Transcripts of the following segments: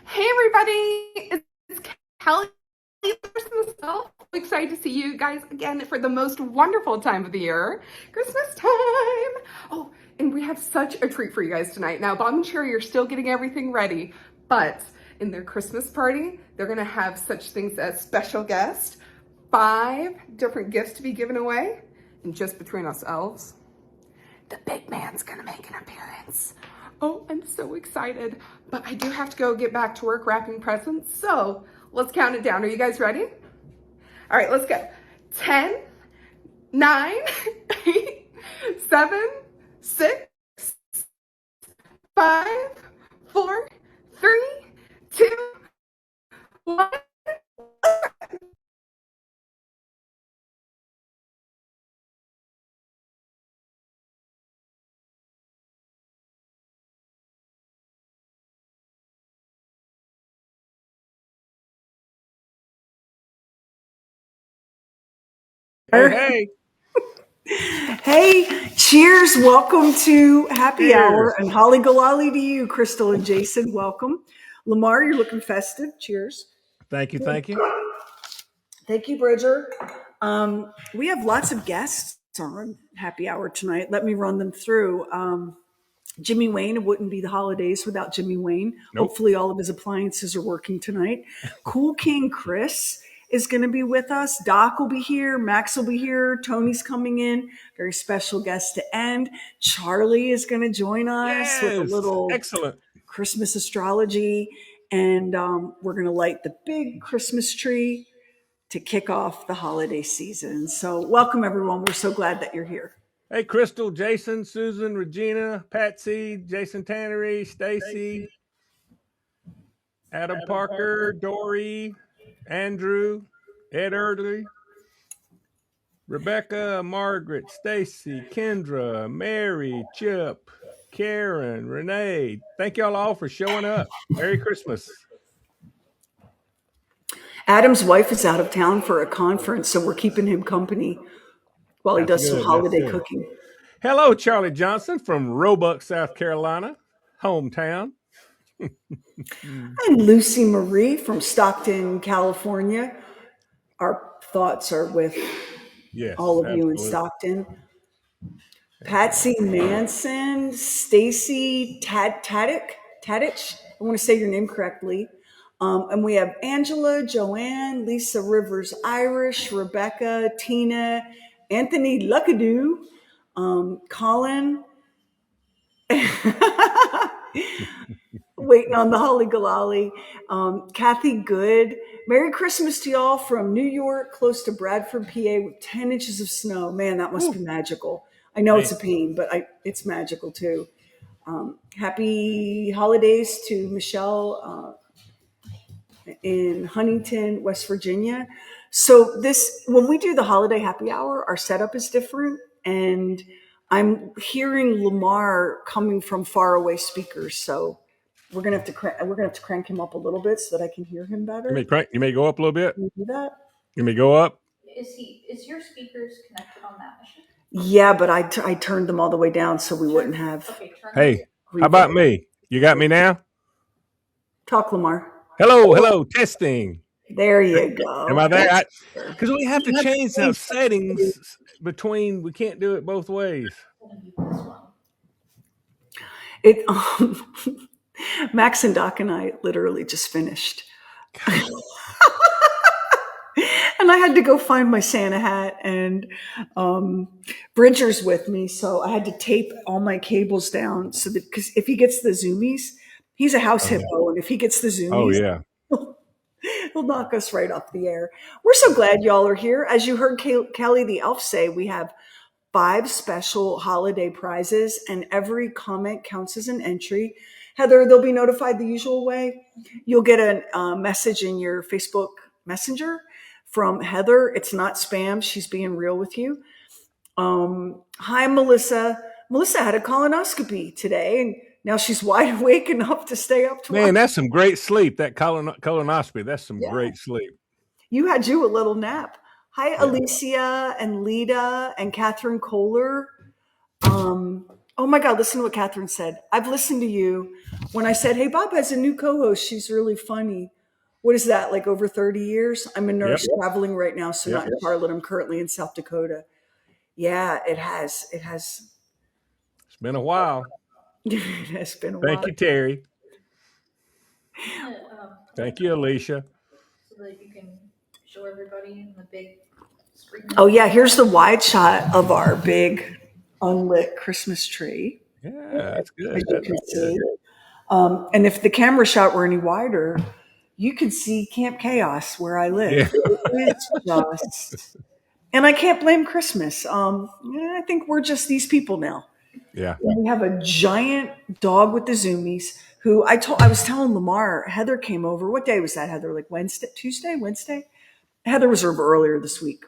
Hey everybody, it's Kelly myself. Excited to see you guys again for the most wonderful time of the year, Christmas time. Oh, and we have such a treat for you guys tonight. Now, Bob and Sheri are still getting everything ready, but in their Christmas party, they're gonna have such things as special guest, 5 different gifts to be given away, and just between ourselves, the big man's gonna make an appearance. Oh, I'm so excited. But I do have to go get back to work wrapping presents. So let's count it down. Are you guys ready? All right, let's go. 10, 9, 8, 7, 6, 5, 4, 3, 2, 1. Hey, hey. Hey, cheers. Welcome to Happy Hour. Cheers. And holly golly to you, Crystal and Jason. Welcome. Lamar, you're looking festive. Cheers. Thank you. Thank you. Thank you, Bridger. We have lots of guests on Happy Hour tonight. Let me run them through. Jimmy Wayne, it wouldn't be the holidays without Jimmy Wayne. Nope. Hopefully, all of his appliances are working tonight. Cool King Chris is going to be with us. Doc will be here. Max will be here. Tony's coming in. Very special guest to end. Charlie is going to join us with a Yes. little Excellent. Christmas astrology. And we're going to light the big Christmas tree to kick off the holiday season. So, welcome, everyone. We're so glad that you're here. Hey, Crystal, Jason, Susan, Regina, Patsy, Jason Tannery, Stacy, Adam Parker, Dory, Andrew, Ed Erdley, Rebecca, Margaret, Stacy, Kendra, Mary, Chip, Karen, Renee. Thank y'all all for showing up. Merry Christmas. Adam's wife is out of town for a conference, so we're keeping him company while he That's does some good. That's holiday good. cooking. Hello, Charlie Johnson from Roebuck, South Carolina, hometown. And Lucy Marie from Stockton, California. Our thoughts are with Yes, all of you in absolutely. Stockton. Patsy Manson, Stacy Tadich. I want to say your name correctly. And we have Angela, Joanne, Lisa Rivers Irish, Rebecca, Tina, Anthony Luckadoo, Colin, waiting on the Holly Galali, Kathy Good. Merry Christmas to y'all from New York, close to Bradford, PA, with 10 inches of snow. Man, that must be Whew, magical. I know it's man. a pain, but it's magical too. Happy holidays to Michelle in Huntington, West Virginia. So this, when we do the holiday happy hour, our setup is different, and I'm hearing Lamar coming from faraway speakers. So we're gonna have to crank him up a little bit so that I can hear him You may better. crank. You may go up a little bit. Can you do that? You may go up. Is your speakers connected on that machine? Yeah, but I turned them all the way down so we wouldn't have Okay, turn them. Hey, how about reverb. me? You got me now? Talk, Lamar. Hello, hello, testing. There you Am go. I there? That's better. Because we have to You have to change some change that. settings between. We can't do it both ways. This one. It Max and Doc and I literally just finished. And I had to go find my Santa hat, and Bridger's with me, so I had to tape all my cables down so that, because if he gets the zoomies, he's a house Oh yeah. hippo, and if he gets the Oh zoomies, yeah. he'll knock us right off the air. We're so glad y'all are here. As you heard Kelly the elf say, we have 5 special holiday prizes, and every comment counts as an entry. Heather, they'll be notified the usual way. You'll get a message in your Facebook Messenger from Heather. It's not spam. She's being real with you. Hi, Melissa. Melissa had a colonoscopy today, and now she's wide awake enough to stay up to Man, watch. that's some great sleep. That colonoscopy. That's some Yeah, great sleep. you had you a little nap. Hi, Yeah. Alicia and Lita and Catherine Kohler. Um, Oh my God, listen to what Catherine said. I've listened to you. When I said, hey, Bob has a new co host, she's really funny. What is that, like over 30 years? I'm a Yep. nurse traveling right now, so Yep. not in Charlotte. I'm currently in South Dakota. Yeah, it has. It has. It's been a while. It has been a Thank while. you, Terry. Like Thank you, Alicia. so that you can show everybody in the big screen. Oh, yeah, here's the wide shot of our big unlit Christmas tree, Yeah, that's as good. you That can looks good. see. And if the camera shot were any wider, you could see Camp Chaos where I Yeah. live. It is just, and I can't blame Christmas. I think we're just these people now. Yeah. We have a giant dog with the zoomies who I was telling Lamar, Heather came over. What day was that, Heather? Like Wednesday, Tuesday, Wednesday? Heather was over earlier this week.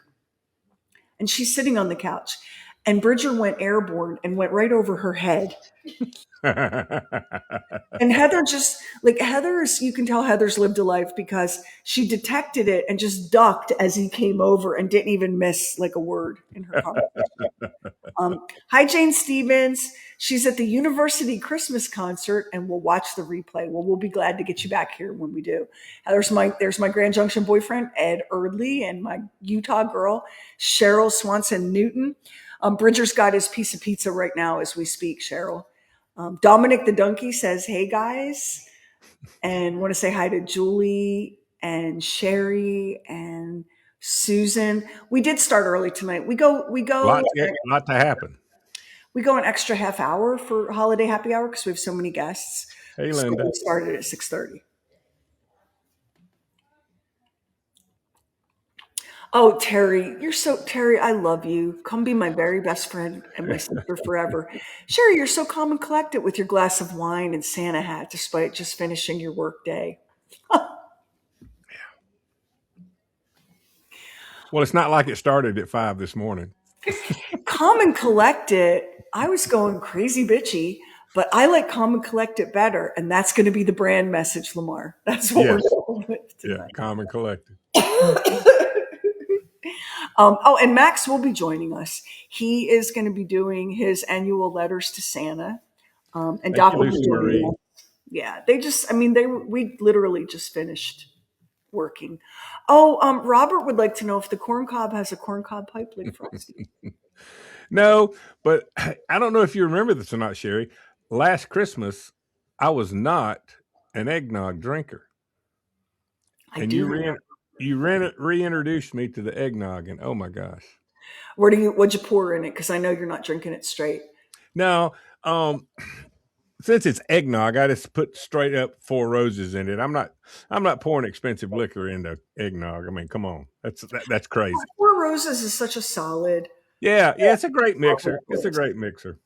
And she's sitting on the couch. And Bridger went airborne and went right over her head. And Heather just like Heather's, you can tell Heather's lived a life because she detected it and just ducked as he came over and didn't even miss like a word in her conversation. Hi, Jane Stevens. She's at the University Christmas concert, and we'll watch the replay. Well, we'll be glad to get you back here when we do. There's my Grand Junction boyfriend Ed Erdley and my Utah girl Cheryl Swanson Newton. Bridger's got his piece of pizza right now as we speak. Cheryl. Dominic the donkey says, "Hey guys," and want to say hi to Julie and Sherry and Susan. We did start early tonight. Lot to happen. We go an extra half hour for holiday happy hour because we have so many guests. Hey, So Linda. we started at 6:30. Oh, Terry, Terry, I love you. Come be my very best friend and my sister forever. Sherry, you're so calm and collected with your glass of wine and Santa hat despite just finishing your work day. Well, it's not like it started at 5 this morning. Calm and collected. I was going crazy bitchy, but I like calm and collected better. And that's going to be the brand message, Lamar. That's what we're Yes. going with Yeah. tonight. Calm and collected. And Max will be joining us. He is going to be doing his annual letters to Santa. And Thank Doc you, will be Lucy joining Marie. us. Yeah, we literally just finished working. Oh, Robert would like to know if the corn cob has a corn cob pipe like Frosty. No, but I don't know if you remember this or not, Sherry. Last Christmas, I was not an eggnog drinker, I and do. reintroduced me to the eggnog, and oh my gosh! What'd you pour in it? Because I know you're not drinking it straight. Now, since it's eggnog, I just put straight up Four Roses in it. I'm not pouring expensive liquor into eggnog. I mean, come on, that's crazy. Four Roses is such a solid. Yeah, it's a great mixer. It's a great mixer.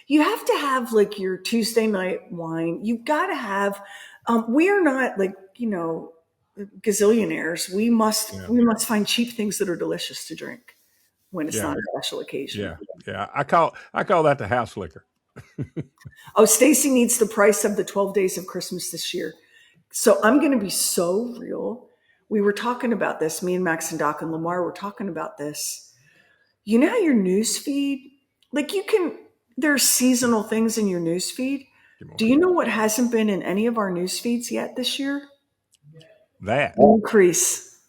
You have to have like your Tuesday night wine. You got to have. We are not like gazillionaires. Yeah, We must find cheap things that are delicious to drink when it's yeah, not a special occasion. yeah. I call that the house liquor. Oh, Stacy needs the price of the 12 days of Christmas this year. So I'm going to be so real. We were talking about this. Me and Max and Doc and Lamar were talking about this. You know how your news feed, like there's seasonal things in your news feed. Do you know what hasn't been in any of our news feeds yet this year? That. Increase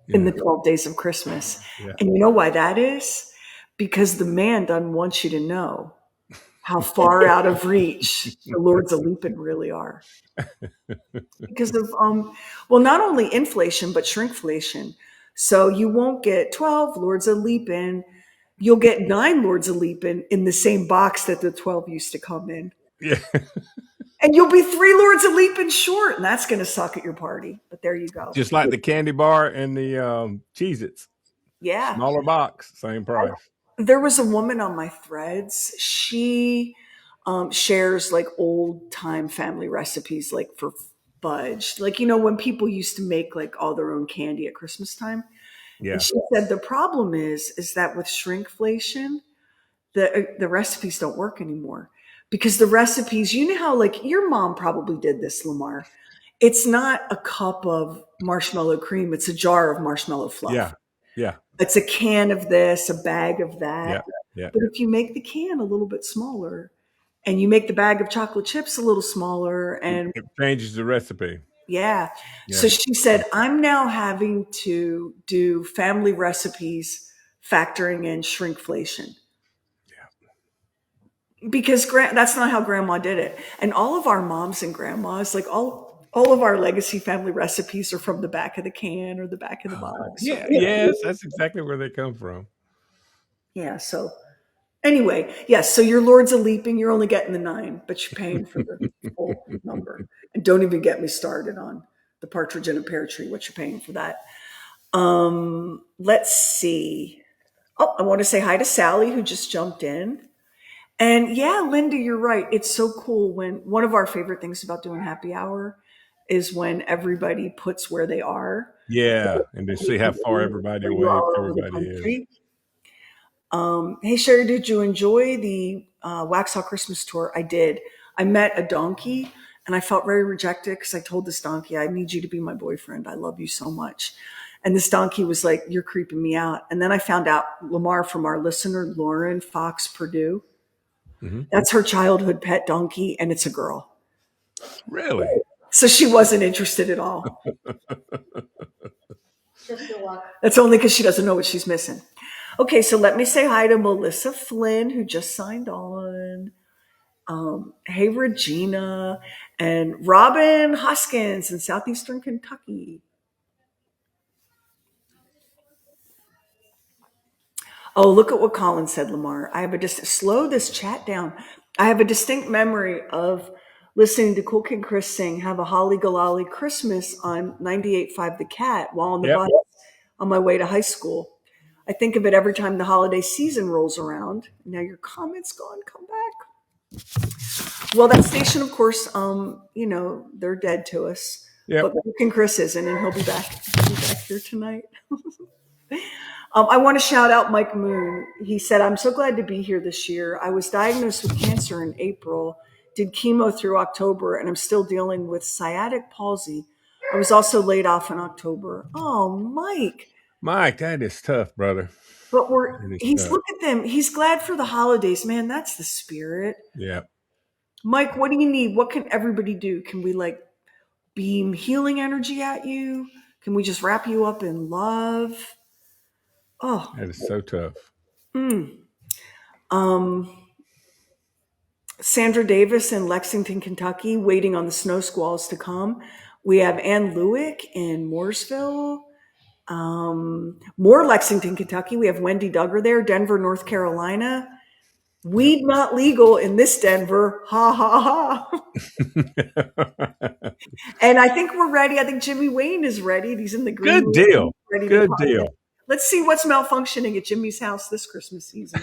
in Yeah, the 12 days of Christmas. yeah. And you know why that is? Because the man doesn't want you to know how far out of reach the Lords of Leaping really are. Because of not only inflation but shrinkflation. So you won't get 12 Lords of Leaping. You'll get 9 Lords of Leaping in the same box that the 12 used to come in. Yeah. And you'll be 3 Lords of Leaping short, and that's going to suck at your party. But there you go. Just like the candy bar and the Cheez-Its. Yeah. Smaller box, same price. There was a woman on my threads. She shares like old time family recipes, like for fudge. Like, when people used to make like all their own candy at Christmas time. And Yeah. she said the problem is that with shrinkflation, the recipes don't work anymore. Because the recipes, you know how like your mom probably did this, Lamar. It's not a cup of marshmallow cream, it's a jar of marshmallow fluff. Yeah. Yeah. It's a can of this, a bag of that. Yeah. Yeah. But if you make the can a little bit smaller, and you make the bag of chocolate chips a little smaller. And It changes the recipe. yeah. Yeah. So she said, I'm now having to do family recipes factoring in shrinkflation because that's not how grandma did it. And all of our moms and grandmas, like all of our legacy family recipes are from the back of the can or the back of the box. Or, Yeah. Yes, that's exactly where they come from. yeah. So anyway, yes. So your Lords of Leaping, you're only getting the 9, but you're paying for the full number. And don't even get me started on the Partridge in a Pear Tree. What you're paying for that? Let's see. Oh, I want to say hi to Sally who just jumped in. And yeah, Linda, you're right. It's so cool when one of our favorite things about doing happy hour is when everybody puts where they are. Yeah, and to see how far everybody Are you away all over the everybody is. country? Hey, Sherry, did you enjoy the Waxhaw Christmas tour? I did. I met a donkey and I felt very rejected because I told this donkey, I need you to be my boyfriend. I love you so much. And this donkey was like, you're creeping me out. And then I found out, Lamar, from our listener, Lauren Fox Purdue, Hmm. that's her childhood pet donkey, and it's a girl. Really? So she wasn't interested at all. Just your luck. That's only because she doesn't know what she's missing. Okay, so let me say hi to Melissa Flynn, who just signed on. Hey, Regina, and Robin Hoskins in southeastern Kentucky. Oh, look at what Colin said, Lamar. I have slow this chat down. I have a distinct memory of listening to Cool Kid Chris sing "Have a Holly Gololly Christmas" on 98.5 The Cat while on the Yep. bus on my way to high school. I think of it every time the holiday season rolls around. Now your comment's gone. Come back. Well, that station, of course, they're dead to us. Yep. But Cool Kid Chris isn't, and he'll be back. He'll be back here tonight. I want to shout out Mike Moon. He said, I'm so glad to be here this year. I was diagnosed with cancer in April, did chemo through October, and I'm still dealing with sciatic palsy. I was also laid off in October. Oh, Mike. Mike, that is tough, brother. But It is he's, tough. look at them. He's glad for the holidays. Man, that's the spirit. Yeah. Mike, what do you need? What can everybody do? Can we beam healing energy at you? Can we just wrap you up in love? Oh, That is so tough. Sandra Davis in Lexington, Kentucky, waiting on the snow squalls to come. We have Ann Lewick in Mooresville. More Lexington, Kentucky. We have Wendy Duggar there. Denver, North Carolina. Weed not legal in this Denver. Ha ha ha. And I think we're ready. I think Jimmy Wayne is ready. He's in the green Good room, deal. ready to Good comment. deal. Let's see what's malfunctioning at Jimmy's house this Christmas season.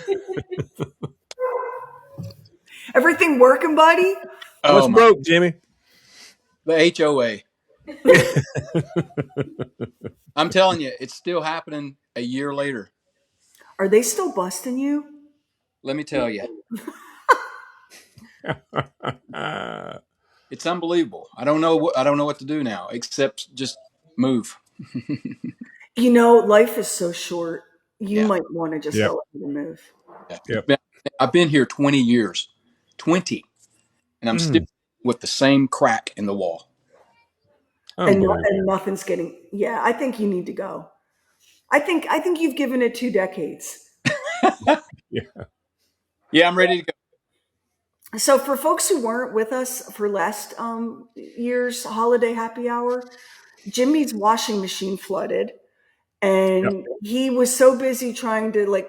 Everything working, buddy? What's Oh my! broke, Jimmy? The HOA. I'm telling you, it's still happening a year later. Are they still busting you? Let me tell you, it's unbelievable. I don't know what to do now except just move. Life is so short. You Yeah, might want to just Yep. go ahead and move. yeah. Yep. I've been here 20 years, 20, and I'm still Mm, with the same crack in the wall. unbelievable. Nothing's getting. Yeah, I think you need to go. I think you've given it 2 decades. Yeah. Yeah, I'm ready to go. So for folks who weren't with us for last year's holiday happy hour, Jimmy's washing machine flooded, Yep. and he was so busy trying to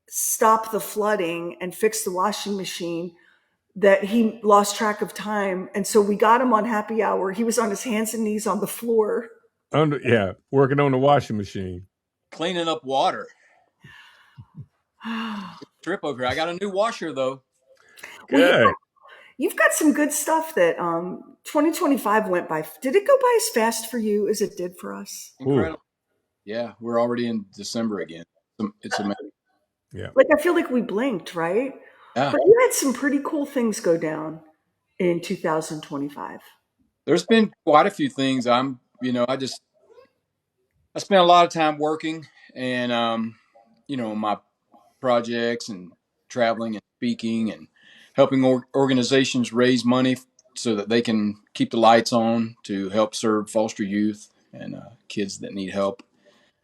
stop the flooding and fix the washing machine that he lost track of time. And so we got him on happy hour. He was on his hands and knees on the floor. Yeah. Working on the washing machine. Cleaning up water. Trip over here. I got a new washer though. Well, Good. you've got some good stuff that 2025 went by. Did it go by as fast for you as it did for us? Ooh. Incredible. Yeah, we're already in December again. It's amazing. Yeah. I feel like we blinked, right? Yeah. But you had some pretty cool things go down in 2025. There's been quite a few things. I spent a lot of time working and my projects and traveling and speaking, and helping organizations raise money so that they can keep the lights on to help serve foster youth and kids that need help.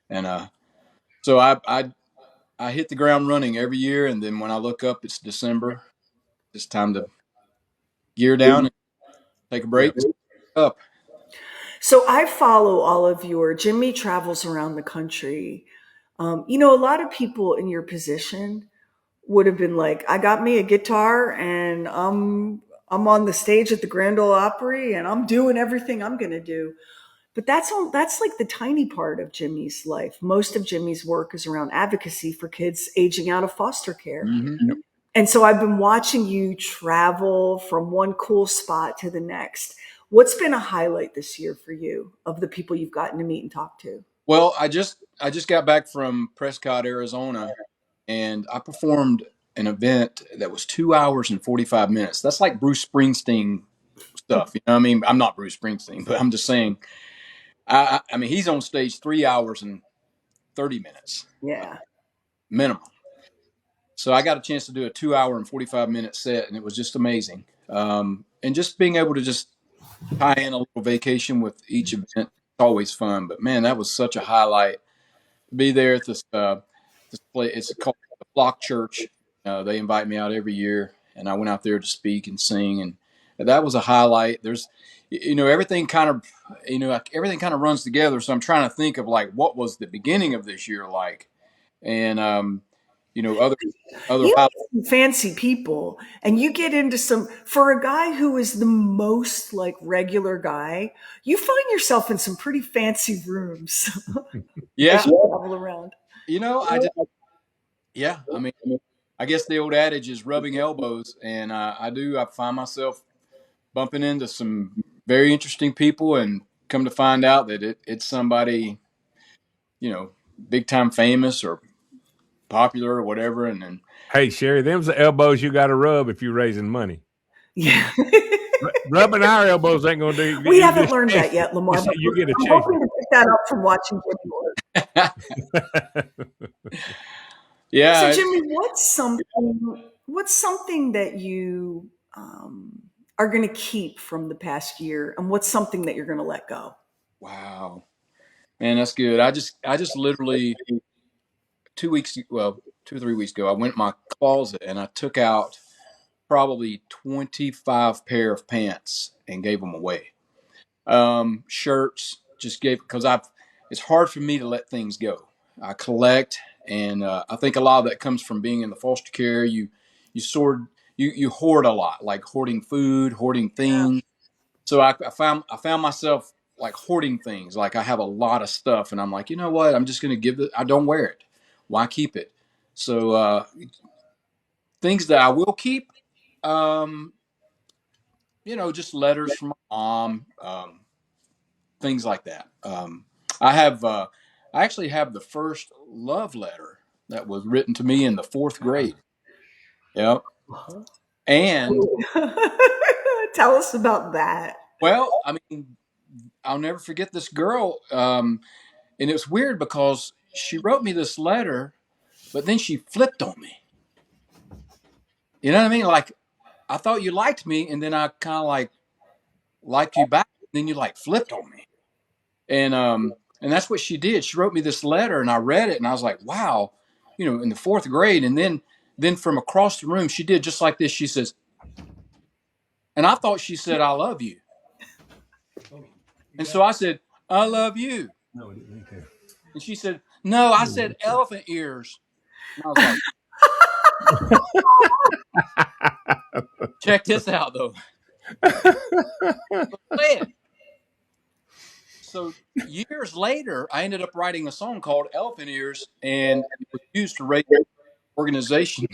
And so I hit the ground running every year, and then when I look up, it's December. It's time to gear down and take a break. Up. So I follow all of your Jimmy travels around the country. A lot of people in your position would have been like, I got me a guitar and I'm on the stage at the Grand Ole Opry and I'm doing everything I'm gonna do. But that's like the tiny part of Jimmy's life. Most of Jimmy's work is around advocacy for kids aging out of foster care. Mm-hmm. Yep. And so I've been watching you travel from one cool spot to the next. What's been a highlight this year for you of the people you've gotten to meet and talk to? Well, I just got back from Prescott, Arizona, and I performed an event that was 2 hours and 45 minutes. That's like Bruce Springsteen stuff. You know what I mean? I'm not Bruce Springsteen, but I'm just saying. I mean, he's on stage 3 hours and 30 minutes Yeah. minimum. So I got a chance to do a 2 hour and 45-minute set, and it was just amazing. And just being able to just tie in a little vacation with each event, it's always fun. But man, that was such a highlight. Be there at this place. It's called the Flock Church. They invite me out every year, and I went out there to speak and sing, and that was a highlight. There's, everything kind of, everything kind of runs together. So I'm trying to think of like what was the beginning of this year like, and other You highlights. meet some fancy people and you get into some, for a guy who is the most like regular guy, you find yourself in some pretty fancy rooms as Yeah, you travel around. I just, yeah. I mean, I guess the old adage is rubbing elbows, and I find myself bumping into some very interesting people, and come to find out that it's somebody, you know, big time famous or popular or whatever. And then, Hey, Sheri, them's the elbows you got to rub if you're raising money. Yeah. Rubbing our elbows ain't gonna do. We You haven't just learned chase that yet, Lamar, but you get a I'm chaser. hoping to pick that up from watching Jimmy work. So, yeah, Jimmy, what's something that you are going to keep from the past year, and what's something that you're going to let go? wow, man, that's good. I just literally 2 weeks, well, 2 or 3 weeks ago, I went in my closet and I took out probably 25 pair of pants and gave them away. Shirts, just gave, because it's hard for me to let things go. I collect, and I think a lot of that comes from being in the foster care. You sort you hoard a lot, like hoarding food, hoarding things. So I found myself like hoarding things. Like I have a lot of stuff, and I'm like, you know what? I'm just gonna give it. I don't wear it. Why keep it? So things that I will keep, um, just letters from my mom, things like that. I have, I actually have the first love letter that was written to me in the fourth grade. Yep. And Tell us about that. well, I mean, I'll never forget this girl. And it was weird because she wrote me this letter, but then she flipped on me. You know what I mean? Like I thought you liked me, and then I kind of like liked you back. And then you like flipped on me. And that's what she did. She wrote me this letter, and I read it, and I was like, wow, in the fourth grade. And then from across the room, she did just like this. She says, and I thought she said, I love you. And so I said, I love you. No, I didn't mean to. And she said, no, I said elephant ears. And I was like, check this out though. So years later, I ended up writing a song called Elephant Ears, and it was used to raise an organization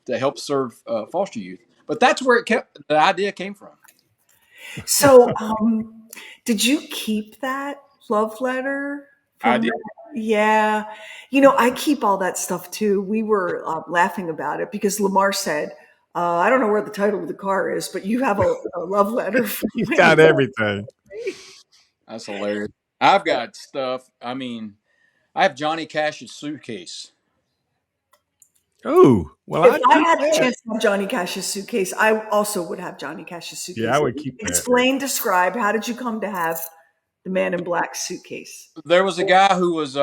to help serve foster youth. But that's where the idea came from. So, did you keep that love letter I from did. that? Yeah. I keep all that stuff too. We were laughing about it because Lamar said, I don't know where the title of the car is, but you have a love letter from He's when you got were everything. That's hilarious. I've got stuff. I mean, I have Johnny Cash's suitcase. Oh, well, If I'd I keep had a that. chance to have Johnny Cash's suitcase, I also would have Johnny Cash's Yeah, I suitcase. would keep that. Explain, describe. How did you come to have the Man in Black suitcase? There was a guy who was he-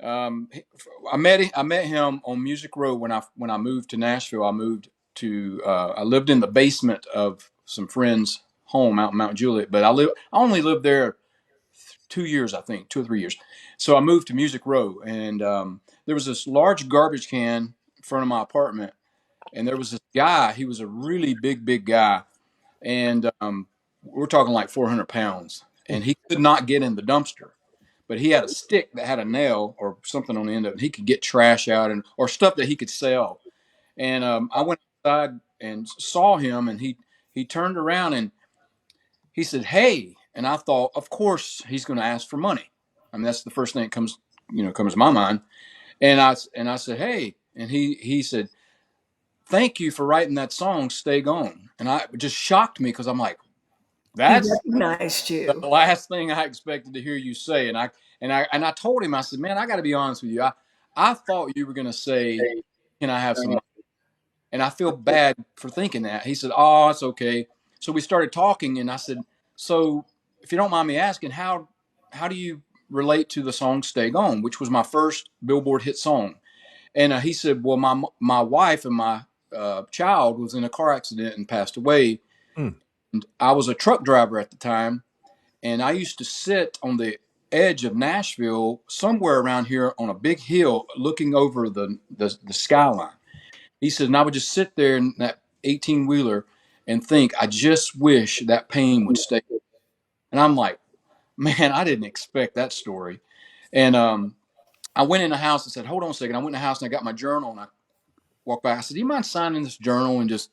I met him on Music Row when I moved to Nashville. I lived in the basement of some friends' home out in Mount Juliet, but I only lived there 2 years, I think, 2 or 3 years. So I moved to Music Row, and there was this large garbage can in front of my apartment, and there was this guy. He was a really big guy, and we're talking like 400 pounds, and he could not get in the dumpster. But he had a stick that had a nail or something on the end of it. He could get trash out and or stuff that he could sell. And I went outside and saw him, and he turned around and he said, "Hey," and I thought, of course, he's going to ask for money. I mean, that's the first thing that comes to my mind. And I said, "Hey," and he said, "Thank you for writing that song, Stay Gone." And I it just shocked me because I'm like, He that's recognized the you. last thing I expected to hear you say. And I told him, I said, "Man, I got to be honest with you. I thought you were going to say, 'Can I have some money?'" And I feel bad for thinking that. He said, "Oh, it's okay." So we started talking, and I said, "So, if you don't mind me asking, how do you relate to the song "Stay Gone," which was my first Billboard hit song?" And he said, "Well, my wife and my child was in a car accident and passed away. Hmm. And I was a truck driver at the time, and I used to sit on the edge of Nashville, somewhere around here, on a big hill, looking over the skyline." He said, "And I would just sit there in that 18 wheeler and think, I just wish that pain would stay." And I'm like, man, I didn't expect that story. And I went in the house and said, "Hold on a second." I went in the house and I got my journal and I walked by. I said, "Do you mind signing this journal and just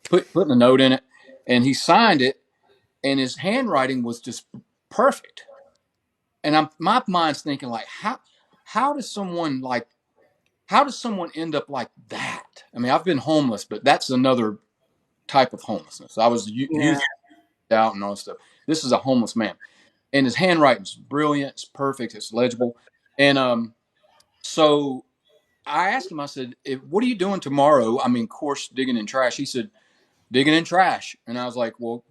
putting a note in it?" And he signed it, and his handwriting was just perfect. And my mind's thinking like, how does someone like how does someone end up like that? I mean, I've been homeless, but that's another type of homelessness. I was Yeah. youth out and all that stuff. This is a homeless man, and his handwriting's brilliant. It's perfect. It's legible. And so I asked him. I said, "What are you doing tomorrow?" I mean, of course, digging in trash. He said, "Digging in trash." And I was like, "Well,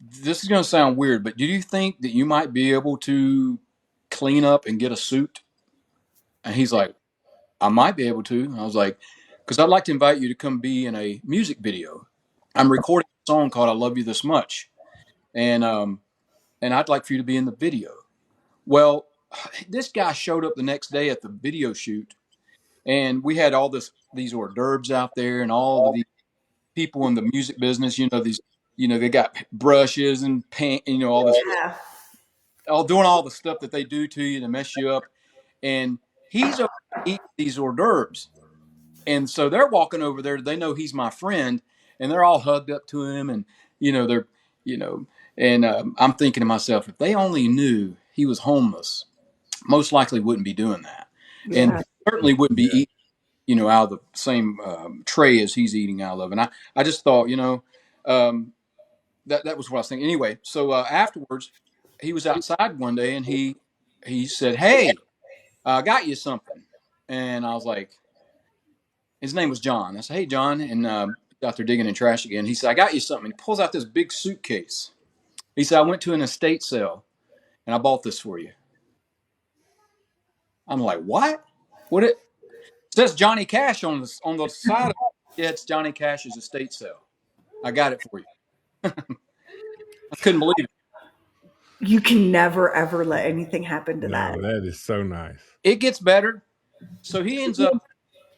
this is going to sound weird, but do you think that you might be able to clean up and get a suit?" And he's like, "I might be able to." And I was like, "Because I'd like to invite you to come be in a music video. I'm recording a song called 'I Love You This Much,' and I'd like for you to be in the video." Well, this guy showed up the next day at the video shoot, and we had all these hors d'oeuvres out there, and all of the people in the music business. They got brushes and paint, all this, Yeah. all doing all the stuff that they do to you to mess you up. And he's over eating these hors d'oeuvres. And so they're walking over there. They know he's my friend, and they're all hugged up to him. And they're, you know, and I'm thinking to myself, if they only knew he was homeless, most likely wouldn't be doing that, and Yeah. certainly wouldn't be eating, out of the same tray as he's eating out of. And I just thought, um, that was what I was thinking. Anyway, so afterwards, he was outside one day, and he said, "Hey, I got you something," and I was like, his name was John. I said, "Hey, John," and out there digging in trash again. He said, "I got you something." He pulls out this big suitcase. He said, "I went to an estate sale and I bought this for you." I'm like, "What? What it says Johnny Cash on the side of it. Yeah, it's Johnny Cash's estate sale. I got it for you." I couldn't believe it. You can never ever let anything happen to that. No, that is so nice. It gets better. So he ends up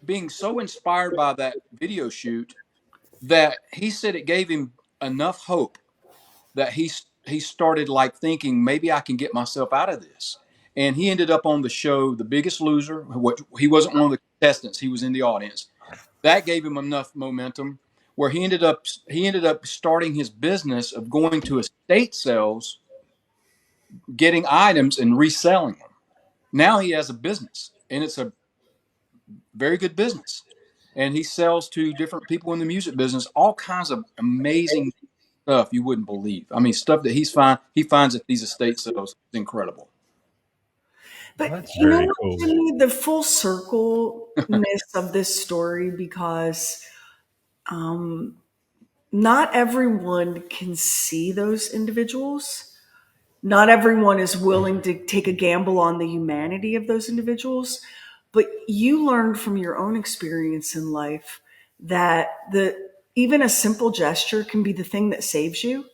being so inspired by that video shoot that he said it gave him enough hope that he started like thinking, maybe I can get myself out of this. And he ended up on the show The Biggest Loser. What He wasn't one of the contestants, he was in the audience. That gave him enough momentum where he ended up starting his business of going to estate sales, getting items and reselling them. Now he has a business, and it's a very good business. And he sells to different people in the music business all kinds of amazing stuff you wouldn't believe. I mean, stuff that he finds at these estate sales is incredible. But That's you know very what, cool. Jimmy, the full circleness of this story, because not everyone can see those individuals. Not everyone is willing to take a gamble on the humanity of those individuals. But you learned from your own experience in life that even a simple gesture can be the thing that saves you.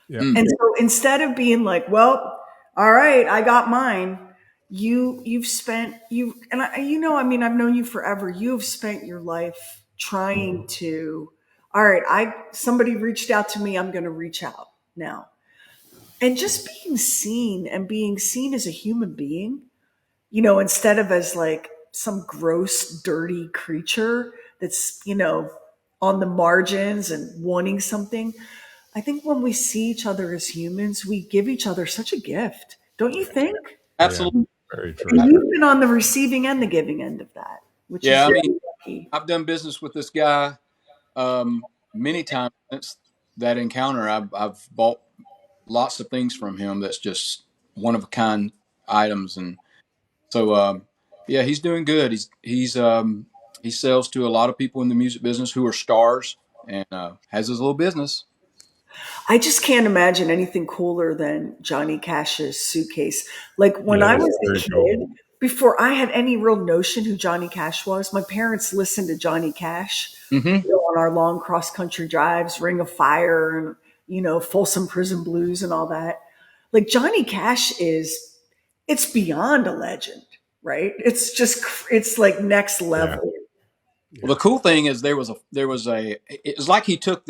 Yeah. Mm. And so instead of being like, well, all right, I got mine, you've spent you and I, I mean, I've known you forever. You've spent your life trying to, all right, somebody reached out to me, I'm going to reach out now. And just being seen as a human being, instead of as like some gross, dirty creature that's, on the margins and wanting something. I think when we see each other as humans, we give each other such a gift. Don't you think? Yeah. Absolutely. Very And true. you've been on the receiving and the giving end of that, which is Yeah, I mean, very lucky. I've done business with this guy many times since that encounter. I've bought lots of things from him that's just one of a kind items, and so yeah, he's doing good. He sells to a lot of people in the music business who are stars, and has his little business. I just can't imagine anything cooler than Johnny Cash's suitcase. Like when Yeah, I that's was a very cool. kid, before I had any real notion who Johnny Cash was, my parents listened to Johnny Cash, Mm-hmm. on our long cross country drives, Ring of Fire, and Folsom Prison Blues and all that. Like Johnny Cash it's beyond a legend, right? It's like next Yeah. level. Well, the cool thing is there was a it was like he took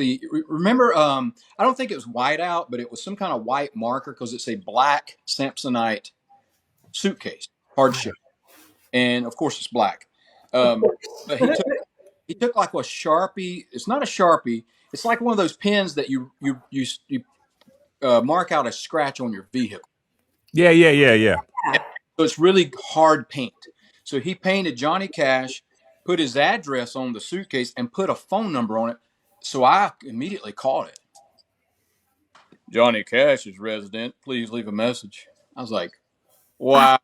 remember I don't think it was white out, but it was some kind of white marker because it's a black Samsonite suitcase, hard shell, and of course it's black. Of Um, course. but he took like a Sharpie. It's not a Sharpie. It's like one of those pens that you mark out a scratch on your vehicle. Yeah. Yeah. Yeah. Yeah. And so it's really hard paint. So he painted Johnny Cash, put his address on the suitcase, and put a phone number on it. So I immediately called it. Johnny Cash is resident. Please leave a message. I was like, wow.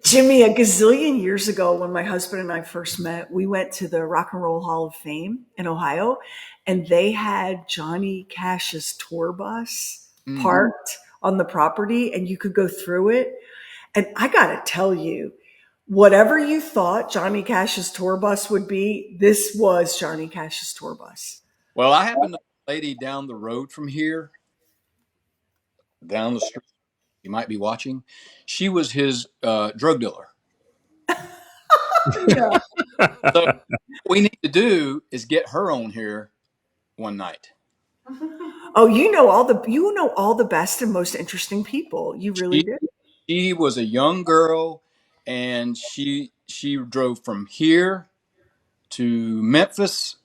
Jimmy, a gazillion years ago, when my husband and I first met, we went to the Rock and Roll Hall of Fame in Ohio, and they had Johnny Cash's tour bus Mm. parked on the property, and you could go through it. And I got to tell you, whatever you thought Johnny Cash's tour bus would be, this was Johnny Cash's tour bus. Well, I happened to know a lady down the road from here, down the street. You might be watching. She was his drug dealer. Yeah. So what we need to do is get her on here one night. Oh, you know all the best and most interesting people. You really She do. she was a young girl, and she drove from here to Memphis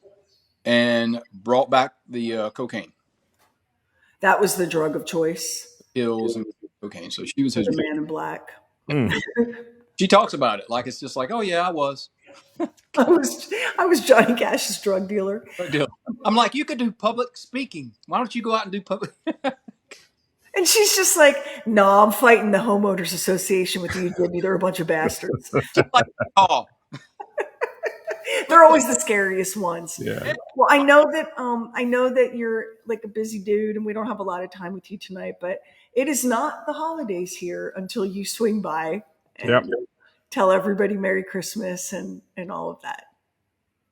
and brought back the cocaine, That was the drug of choice pills, and cocaine. So she was for his. the man in black. Mm. She talks about it like it's just like, oh yeah, I was I was Johnny Cash's drug dealer. drug dealer. I'm like, you could do public speaking. Why don't you go out and do public? And she's just like, no, I'm fighting the homeowners association with you, Jimmy. They're a bunch of bastards. Just like, oh, They're always the scariest ones. Yeah. Well, I know that you're like a busy dude and we don't have a lot of time with you tonight, but it is not the holidays here until you swing by and Yep. tell everybody Merry Christmas and all of that.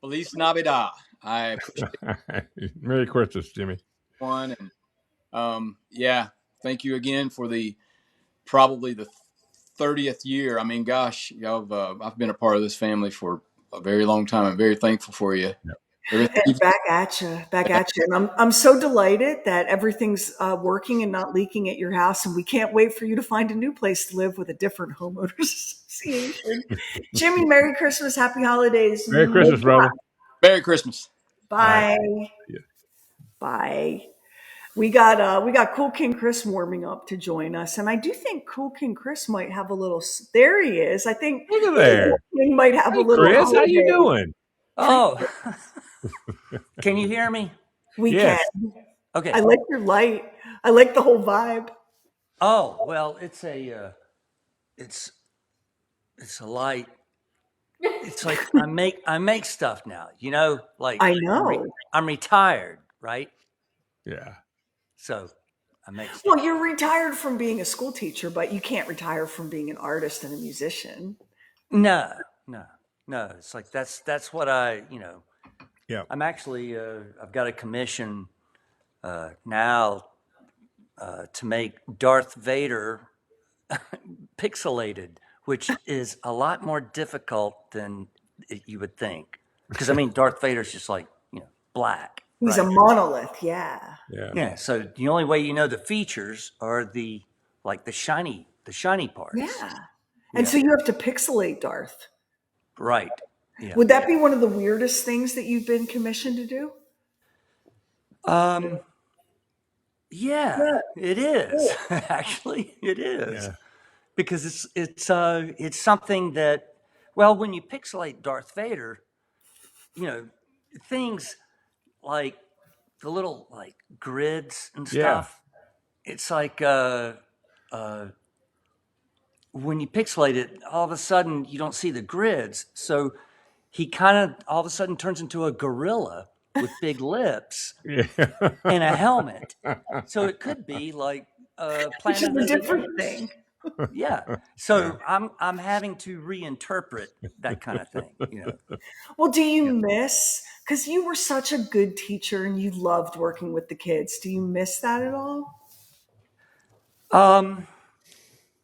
Feliz Navidad. I appreciate Merry Christmas, Jimmy. one, and yeah, thank you again for probably the 30th year. I mean, gosh, I've been a part of this family for a very long time. I'm very thankful for you. Yep. Everything And back at you, back at you. And I'm so delighted that everything's working and not leaking at your house. And we can't wait for you to find a new place to live with a different homeowners association. Jimmy, Merry Christmas, Happy Holidays. Merry Christmas, brother. Merry Christmas. Bye. Yeah. Bye. We got Cool King Chris warming up to join us, and I do think Cool King Chris might have a little. There he is. I think Look at there. he might have a Hey, little. Chris, how you holiday. doing? Oh, can you hear me? We Yes. can. Okay. I like your light. I like the whole vibe. Oh well, it's it's a light. It's like I make stuff now. Like I know. I'm retired, right? Yeah. So I make Well, stuff. you're retired from being a school teacher, but you can't retire from being an artist and a musician. No, no, no. It's like that's what Yeah. I'm actually. I've got a commission now to make Darth Vader pixelated, which is a lot more difficult than you would think. Because I mean, Darth Vader's just like black, He's a right? monolith, yeah. Yeah. Yeah. So the only way you know the features are the shiny parts. Yeah. And Yeah. so you have to pixelate Darth. Right. Yeah. Would that be one of the weirdest things that you've been commissioned to do? Um. Yeah, Yeah. it is. Actually, it is Yeah. because it's something that, well, when you pixelate Darth Vader, you know, things like the little like grids and Yeah. stuff. It's like when you pixelate it, all of a sudden you don't see the grids. So he kind of all of a sudden turns into a gorilla with big lips and a helmet. So it could be like Which is Planet a of the different Apes. thing. Yeah. Yeah. So I'm having to reinterpret that kind of thing. Well, do you Yeah. miss, because you were such a good teacher and you loved working with the kids. Do you miss that at all? Um.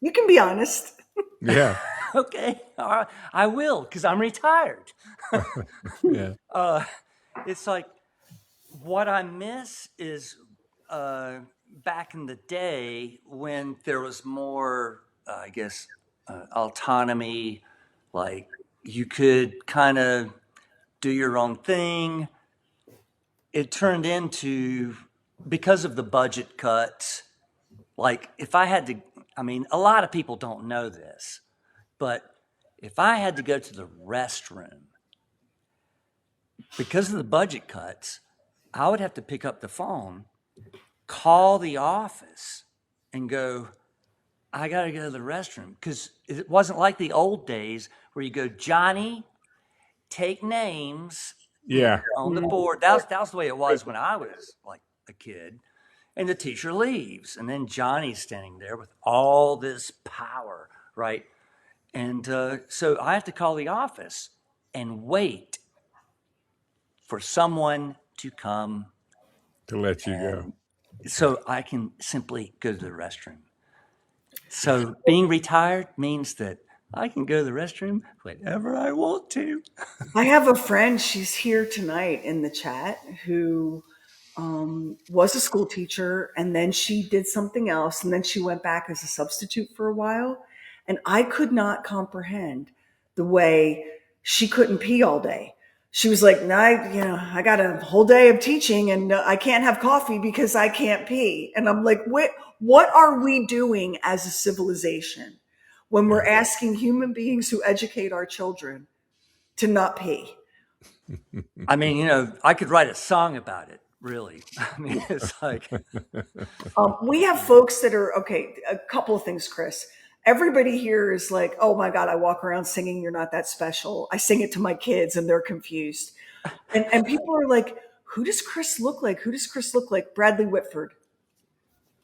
You can be honest. Yeah. Okay. All right. I will because I'm retired. Yeah. Uh, it's like what I miss is uh, back in the day when there was more, I guess, autonomy. Like you could kind of do your own thing. It turned into, because of the budget cuts, like if I had to, I mean, a lot of people don't know this, but if I had to go to the restroom because of the budget cuts, I would have to pick up the phone, call the office, and go, I got to go to the restroom. Because it wasn't like the old days where you go, Johnny, take names, Yeah. on the board. That was the way it was when I was like a kid. And the teacher leaves, and then Johnny's standing there with all this power, right? And so I have to call the office and wait for someone to come, To let you go. and so I can simply go to the restroom. So being retired means that I can go to the restroom whenever I want to. I have a friend, she's here tonight in the chat, who was a school teacher and then she did something else and then she went back as a substitute for a while. And I could not comprehend the way she couldn't pee all day. She was like, no, I got a whole day of teaching and I can't have coffee because I can't pee. And I'm like, what are we doing as a civilization when we're Yeah. asking human beings who educate our children to not pee? I mean, I could write a song about it, really. I mean, it's like, We have folks that are, okay, a couple of things, Chris. Everybody here is like, oh my God, I walk around singing You're Not That Special. I sing it to my kids and they're confused. And people are like, who does Chris look like? Who does Chris look like? Bradley Whitford.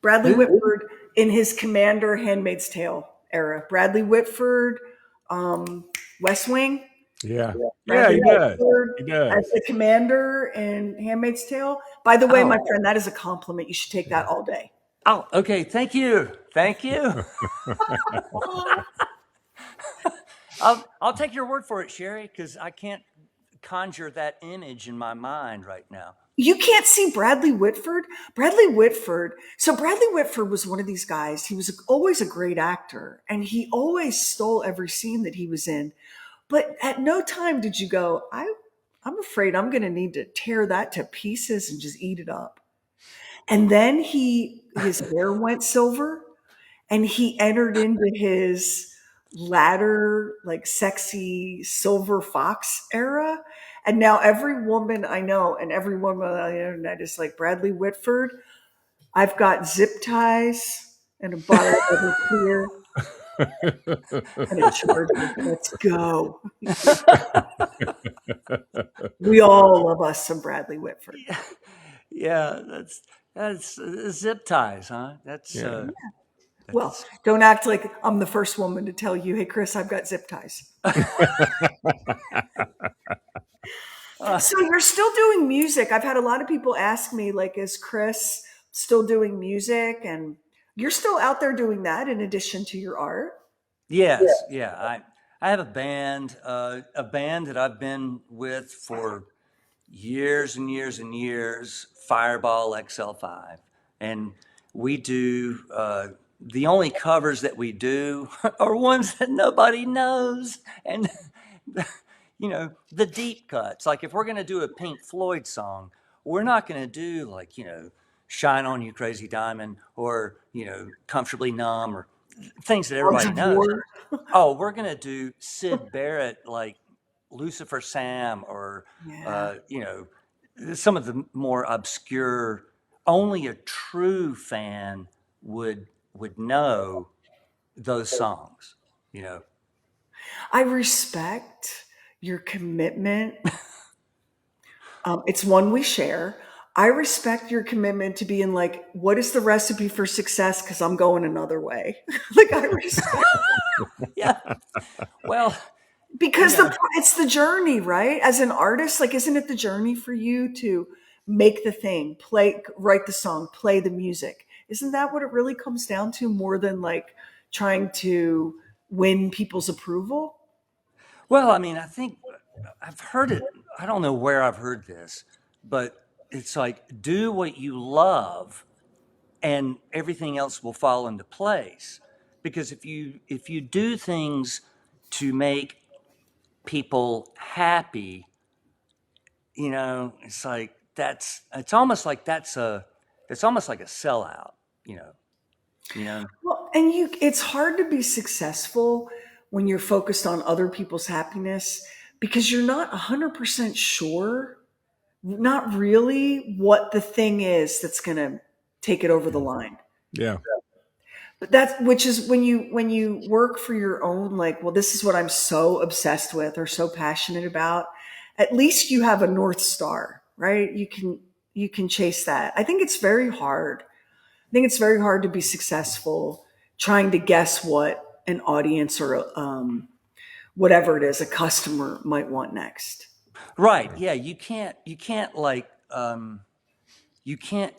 Bradley who? Whitford in his Commander Handmaid's Tale era. Bradley Whitford, West Wing. Yeah. Yeah, Bradley he does. Whitford He as does. the commander in Handmaid's Tale. By the way, my Oh, friend, that is a compliment. You should take that all day. oh, okay. Thank you. Thank you. I'll take your word for it, Sherry, because I can't conjure that image in my mind right now. You can't see Bradley Whitford. Bradley Whitford. So Bradley Whitford was one of these guys. He was always a great actor and he always stole every scene that he was in. But at no time did you go, I'm afraid I'm going to need to tear that to pieces and just eat it up. And then his hair went silver and he entered into his latter, like sexy silver fox era. And now every woman I know and every woman on the internet is like, Bradley Whitford, I've got zip ties and a bottle of Everclear and a charger. Let's go. We all love us some Bradley Whitford. Yeah, that's zip ties, huh? Yeah. Well, That's don't act like I'm the first woman to tell you, hey, Chris, I've got zip ties. So you're still doing music. I've had a lot of people ask me, like, is Chris still doing music? And you're still out there doing that in addition to your art? yes, yeah. I have a band that I've been with for years and years and years, Fireball XL5. And we do, the only covers that we do are ones that nobody knows. And, the deep cuts. Like if we're going to do a Pink Floyd song, we're not going to do like, Shine On You Crazy Diamond or, Comfortably Numb or things that Dogs everybody of knows. War? Oh, we're going to do Sid Barrett like Lucifer Sam or Yeah. some of the more obscure. Only a true fan would know those songs. You know. I respect your commitment. It's one we share. I respect your commitment to being like, what is the recipe for success? Because I'm going another way. Like, I respect Yeah. Well, you because know. it's the journey, right? As an artist, like, isn't it the journey for you to make the thing, play, write the song, play the music? Isn't that what it really comes down to, more than like trying to win people's approval? Well, I mean, I think I've heard it. I don't know where I've heard this, but it's like do what you love and everything else will fall into place. Because if you do things to make people happy, it's like it's almost like it's almost like a sellout, you know, you know. Well, and it's hard to be successful when you're focused on other people's happiness because you're not 100% sure, not really, what the thing is that's going to take it over the line. Yeah. But that's which is when you work for your own, like, well, this is what I'm so obsessed with or so passionate about. At least you have a North Star, right? You can chase that. I think it's very hard. I think it's very hard to be successful trying to guess what an audience or whatever it is, a customer might want next. Right? Yeah, you can't like you can't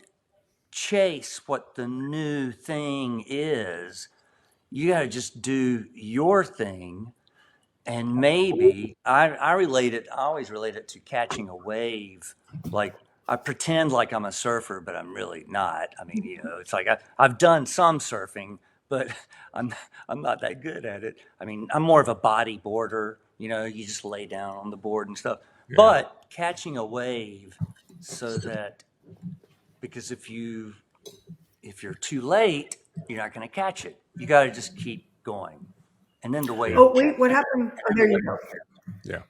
chase what the new thing is. You got to just do your thing. And maybe I always relate it to catching a wave. Like I pretend like I'm a surfer, but I'm really not. I mean, it's like I've done some surfing, but I'm I'm not that good at it. I mean, I'm more of a body boarder. You just lay down on the board and stuff. Yeah. But catching a wave, so that because if you're too late, you're not going to catch it. You got to just keep going, and then the wave Yeah. Oh, will wait, catch what you. happened? Oh, there you go. Yeah.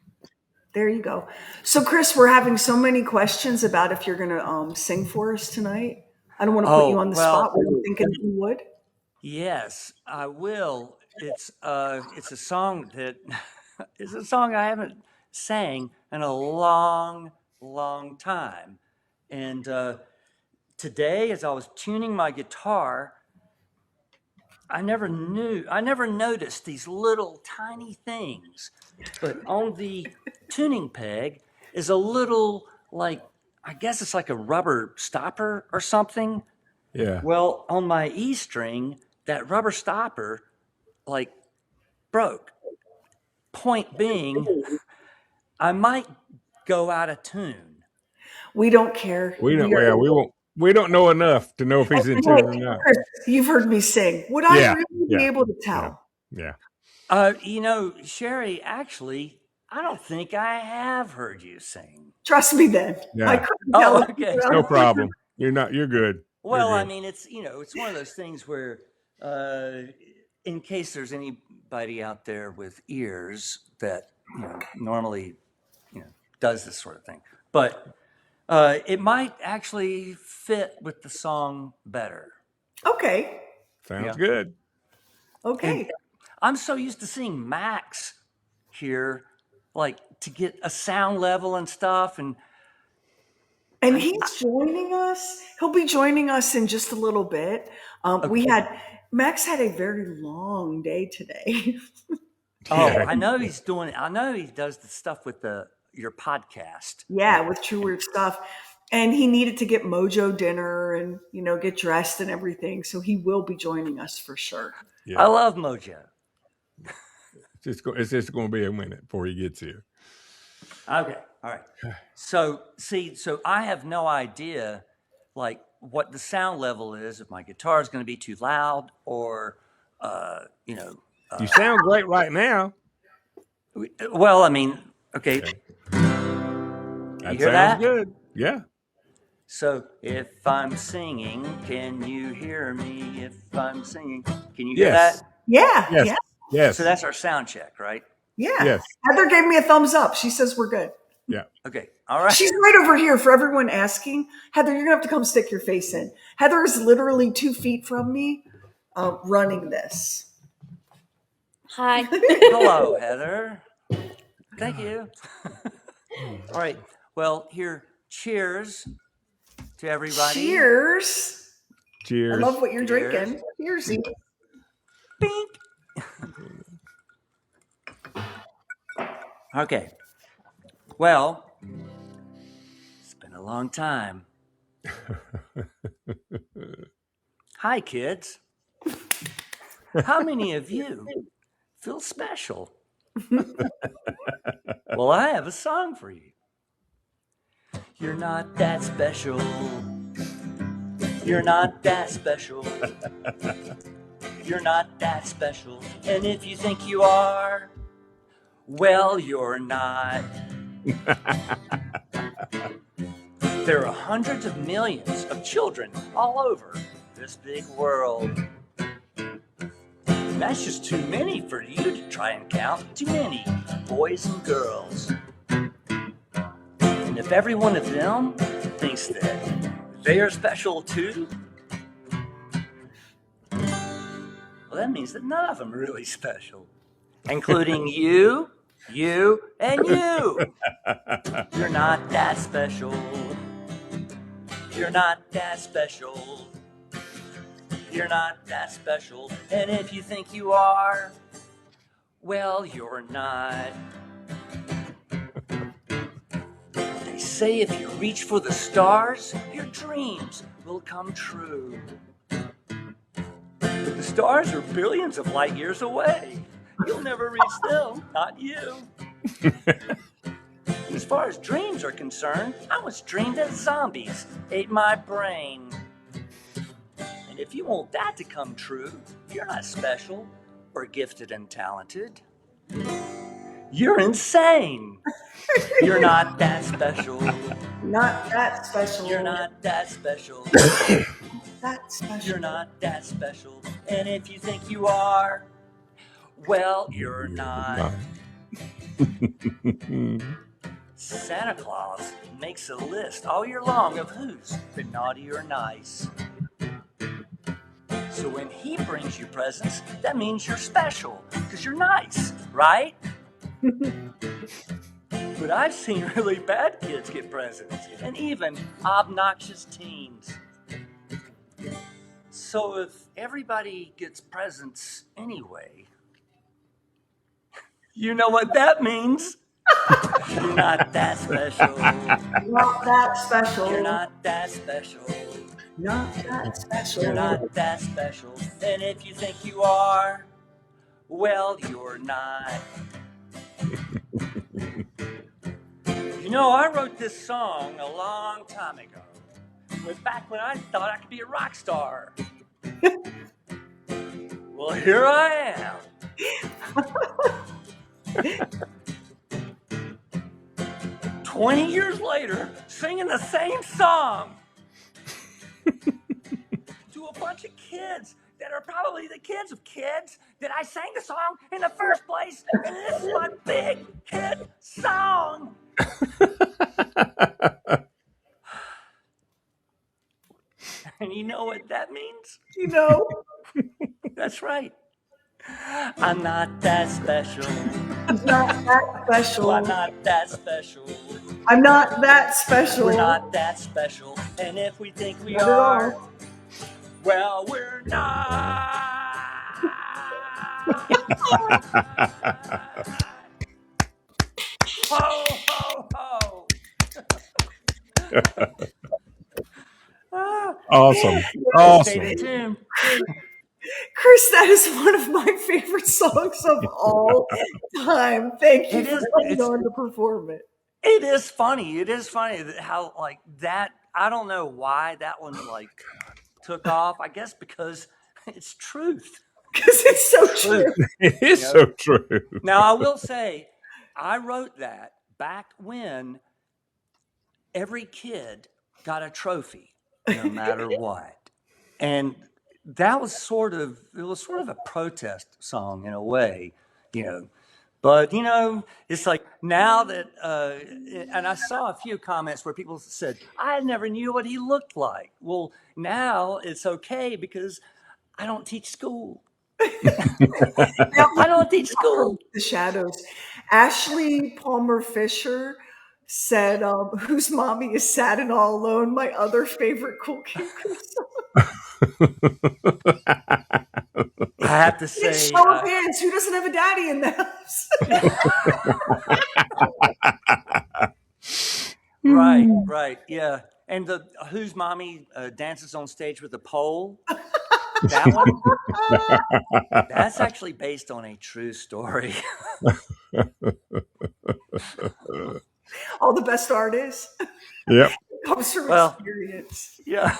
There you go. So, Chris, we're having so many questions about if you're going to sing for us tonight. I don't want to put you Oh on the spot. well, Were you thinking you would? yes, I will. It's a song that it's a song I haven't sang in a long, long time. And today, as I was tuning my guitar, I never noticed these little tiny things. But on the tuning peg is a little, like, I guess it's like a rubber stopper or something. Yeah. Well, on my E string, that rubber stopper like broke. Point being, I might go out of tune. We don't care. We don't. We are. Yeah. We won't. We don't know enough to know if he's in Hey, tune or not. Chris, you've heard me sing. Would I Yeah. really be Yeah. able to Yeah. tell? Yeah. Sherry, actually, I don't think I have heard you sing. Trust me then. I Yeah. couldn't tell Oh, if you okay. No were. problem. You're not. You're good. You're Well, I good. mean, it's one of those things where, uh, in case there's anybody out there with ears that normally does this sort of thing, but it might actually fit with the song better. Okay. Sounds Yeah. good. Okay. And I'm so used to seeing Max here, like to get a sound level and stuff. And And he's joining us. He'll be joining us in just a little bit. We okay. had Max had a very long day today. Oh, Yeah. I know he's doing. I know he does the stuff with your podcast. Yeah, with True Weird Stuff. And he needed to get Mojo dinner and, get dressed and everything. So he will be joining us for sure. Yeah. I love Mojo. It's just going to be a minute before he gets here. Okay, all right. So I have no idea, like what the sound level is if my guitar is going to be too loud or, You sound great right now. well, I mean, okay, Okay. you That hear sounds that? good. Yeah. So if I'm singing, can you hear me? If I'm singing, can you hear Yes. that? Yeah, Yes. yeah, Yes. So that's our sound check, right? yeah. Yes. Heather gave me a thumbs up. She says we're good. Yeah. Okay, all right. She's right over here for everyone asking. Heather, you're going to have to come stick your face in. Heather is literally 2 feet from me running this. Hi. Hello, Heather. Thank you. All right. Well, here, cheers to everybody. Cheers. Cheers. I love what you're Cheers. drinking. Cheers. Bink. Okay. Well, it's been a long time. Hi, kids. How many of you feel special? Well, I have a song for you. You're not that special. You're not that special. You're not that special. And if you think you are, well, you're not. There are hundreds of millions of children all over this big world. That's just too many for you to try and count. Too many boys and girls. And if every one of them thinks that they are special too, well, that means that none of them are really special, including you, and you. You're not that special. You're not that special. You're not that special. And if you think you are, well, you're not. They say if you reach for the stars, your dreams will come true. But the stars are billions of light years away. You'll never reach them, not you. As far as dreams are concerned, I was dreamed as zombies ate my brain. And if you want that to come true, you're not special or gifted and talented. You're insane. You're not that special. Not that special. You're not that special. that special. You're not that special. And if you think you are, well, you're not. Santa Claus makes a list all year long of who's been naughty or nice. So when he brings you presents, that means you're special, because you're nice, right? But I've seen really bad kids get presents, and even obnoxious teens. So if everybody gets presents anyway, you know what that means? You're not that special. Not that special. You're not that special. Not that special. You're not that special. And if you think you are, well, you're not. You know, I wrote this song a long time ago. It was back when I thought I could be a rock star. Well, here I am. 20 years later, singing the same song to a bunch of kids that are probably the kids of kids that I sang the song in the first place. And this is my big hit song. And you know what that means? You know, That's right. I'm not that special. He's not that No, I'm special. not that special. I'm not that special. We're not that special. And if we think we Not at are, all. well, we're not. Ho, ho, ho. Awesome. Stay Awesome. tuned. Chris, that is one of my favorite songs of all time. Thank you It for is. coming on to perform it. It is funny. It is funny how like that. I don't know why that one like took off. I guess because it's truth. Because it's so true. It is You know? so true. Now I will say, I wrote that back when every kid got a trophy, no matter what, and that was sort of a protest song in a way, you know. But it's like now that, and I saw a few comments where people said, "I never knew what he looked like." Well, now it's okay because I don't teach school. I don't teach From school. the shadows. Ashley Palmer Fisher said, "Whose mommy is sad and all alone?" My other favorite Cool King Chris song. I have to It's say, show of hands. Who doesn't have a daddy in the house? right, yeah. And the whose mommy dances on stage with a pole? That one? That's actually based on a true story. All the best art is Yep. comes from Well, experience. yeah,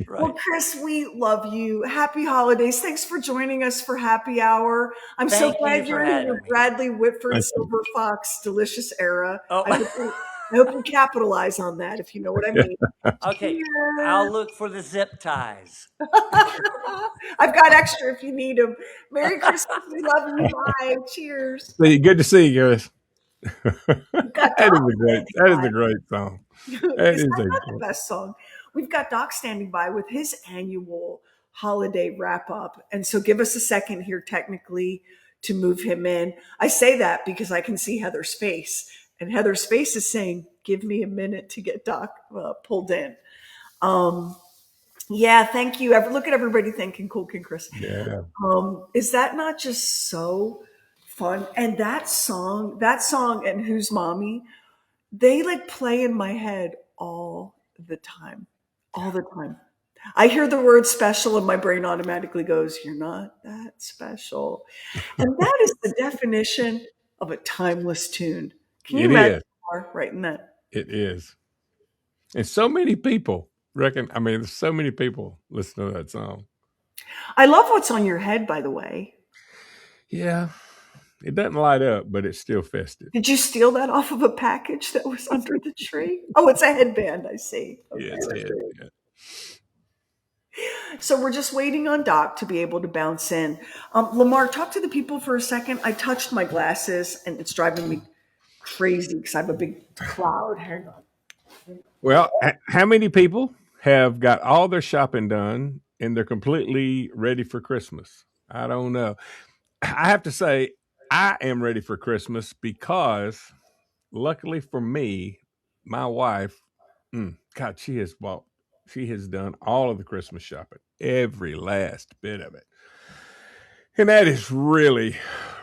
Well, right. Chris, we love you. Happy holidays. Thanks for joining us for happy hour. I'm so Thank you glad for you're in your having me. Bradley Whitford Thank you. Silver Fox delicious era. Oh, I hope you capitalize on that, if you know what I mean. okay. Cheers. I'll look for the zip ties. I've got extra if you need them. Merry Christmas. We love you. Bye. Cheers. Good to see you, guys. We've got That Doc is a great. standing That is by. a great song. That Is is that a not the great. best song? We've got Doc standing by with his annual holiday wrap up. And so give us a second here, technically, to move him in. I say that because I can see Heather's face. And Heather's face is saying, "Give me a minute to get Doc pulled in." Um, yeah, thank you. Look at everybody thanking Cool King Chris. Yeah. Is that not just so fun? And that song and Who's Mommy, they like play in my head all the time. All the time. I hear the word special and my brain automatically goes, "You're not that special." And that is the definition of a timeless tune. Can you It imagine is. writing that? It is. And so many people reckon. I mean, there's so many people listen to that song. I love what's on your head, by the way. Yeah. It doesn't light up, but it's still festive. Did you steal that off of a package that was under the tree? Oh, it's a headband, I see. Okay. Yeah, it's head. Yeah. So we're just waiting on Doc to be able to bounce in. Lamar, talk to the people for a second. I touched my glasses and it's driving me crazy because I have a big cloud. Hang on. Well, how many people have got all their shopping done and they're completely ready for Christmas? I don't know. I have to say, I am ready for Christmas because, luckily for me, my wife, God, she has done all of the Christmas shopping, every last bit of it. And that is really,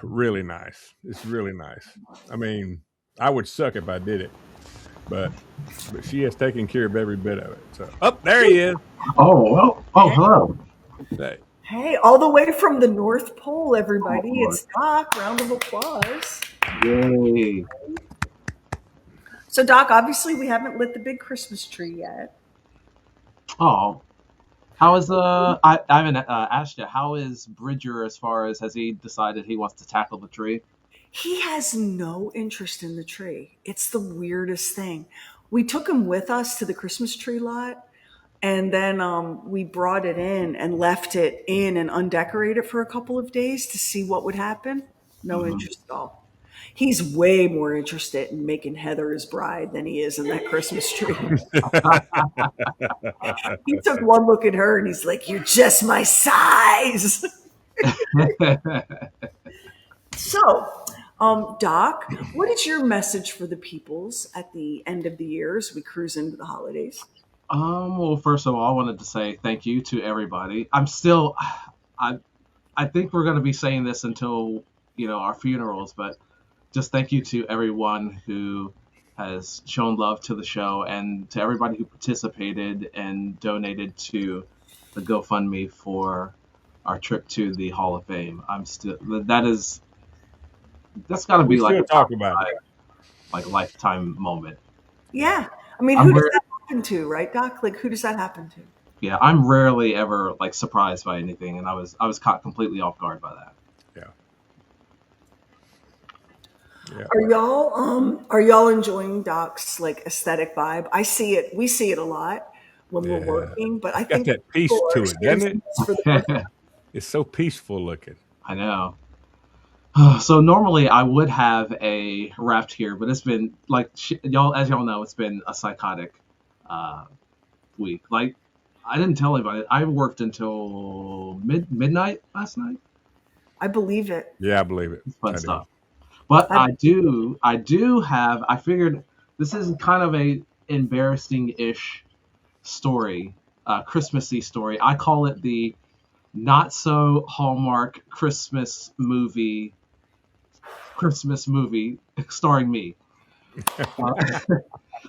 really nice. It's really nice. I mean, I would suck if I did it, but she has taken care of every bit of it. So, there he is. Hello. Hey. Hey, all the way from the North Pole, everybody. Oh, It's Doc. Round of applause. Yay. So, Doc, obviously we haven't lit the big Christmas tree yet. Oh. How is I haven't asked you, how is Bridger as far as has he decided he wants to tackle the tree? He has no interest in the tree. It's the weirdest thing. We took him with us to the Christmas tree lot, and then we brought it in and left it in and undecorated for a couple of days to see what would happen. No interest at all. He's way more interested in making Heather his bride than he is in that Christmas tree. He took one look at her and he's like, "You're just my size." So, Doc, what is your message for the peoples at the end of the year as we cruise into the holidays? Well, first of all, I wanted to say thank you to everybody. I, I think we're going to be saying this until our funerals, but just thank you to everyone who has shown love to the show and to everybody who participated and donated to the GoFundMe for our trip to the Hall of Fame. That's got to We be like still a talk top about it. five, like lifetime moment. Yeah. I mean, I'm who does rare, that happen to, right, Doc? Like, who does that happen to? yeah, I'm rarely ever like surprised by anything, and I was caught completely off guard by that. Yeah. Yeah. Are y'all enjoying Doc's like aesthetic vibe? I see it. We see it a lot when we're Yeah. working, but I It's got think that peace people are to it, doesn't it? experiencing this for the first time. It's so peaceful looking. I know. So normally I would have a raft here, but it's been like y'all, as y'all know, it's been a psychotic uh, week. Like I didn't tell anybody. I worked until midnight last night. I believe it. Yeah, I believe it. It's fun I do. stuff. But I, I do have. I figured this is kind of a embarrassing-ish story, Christmassy story. I call it the not so Hallmark Christmas movie starring me. Uh,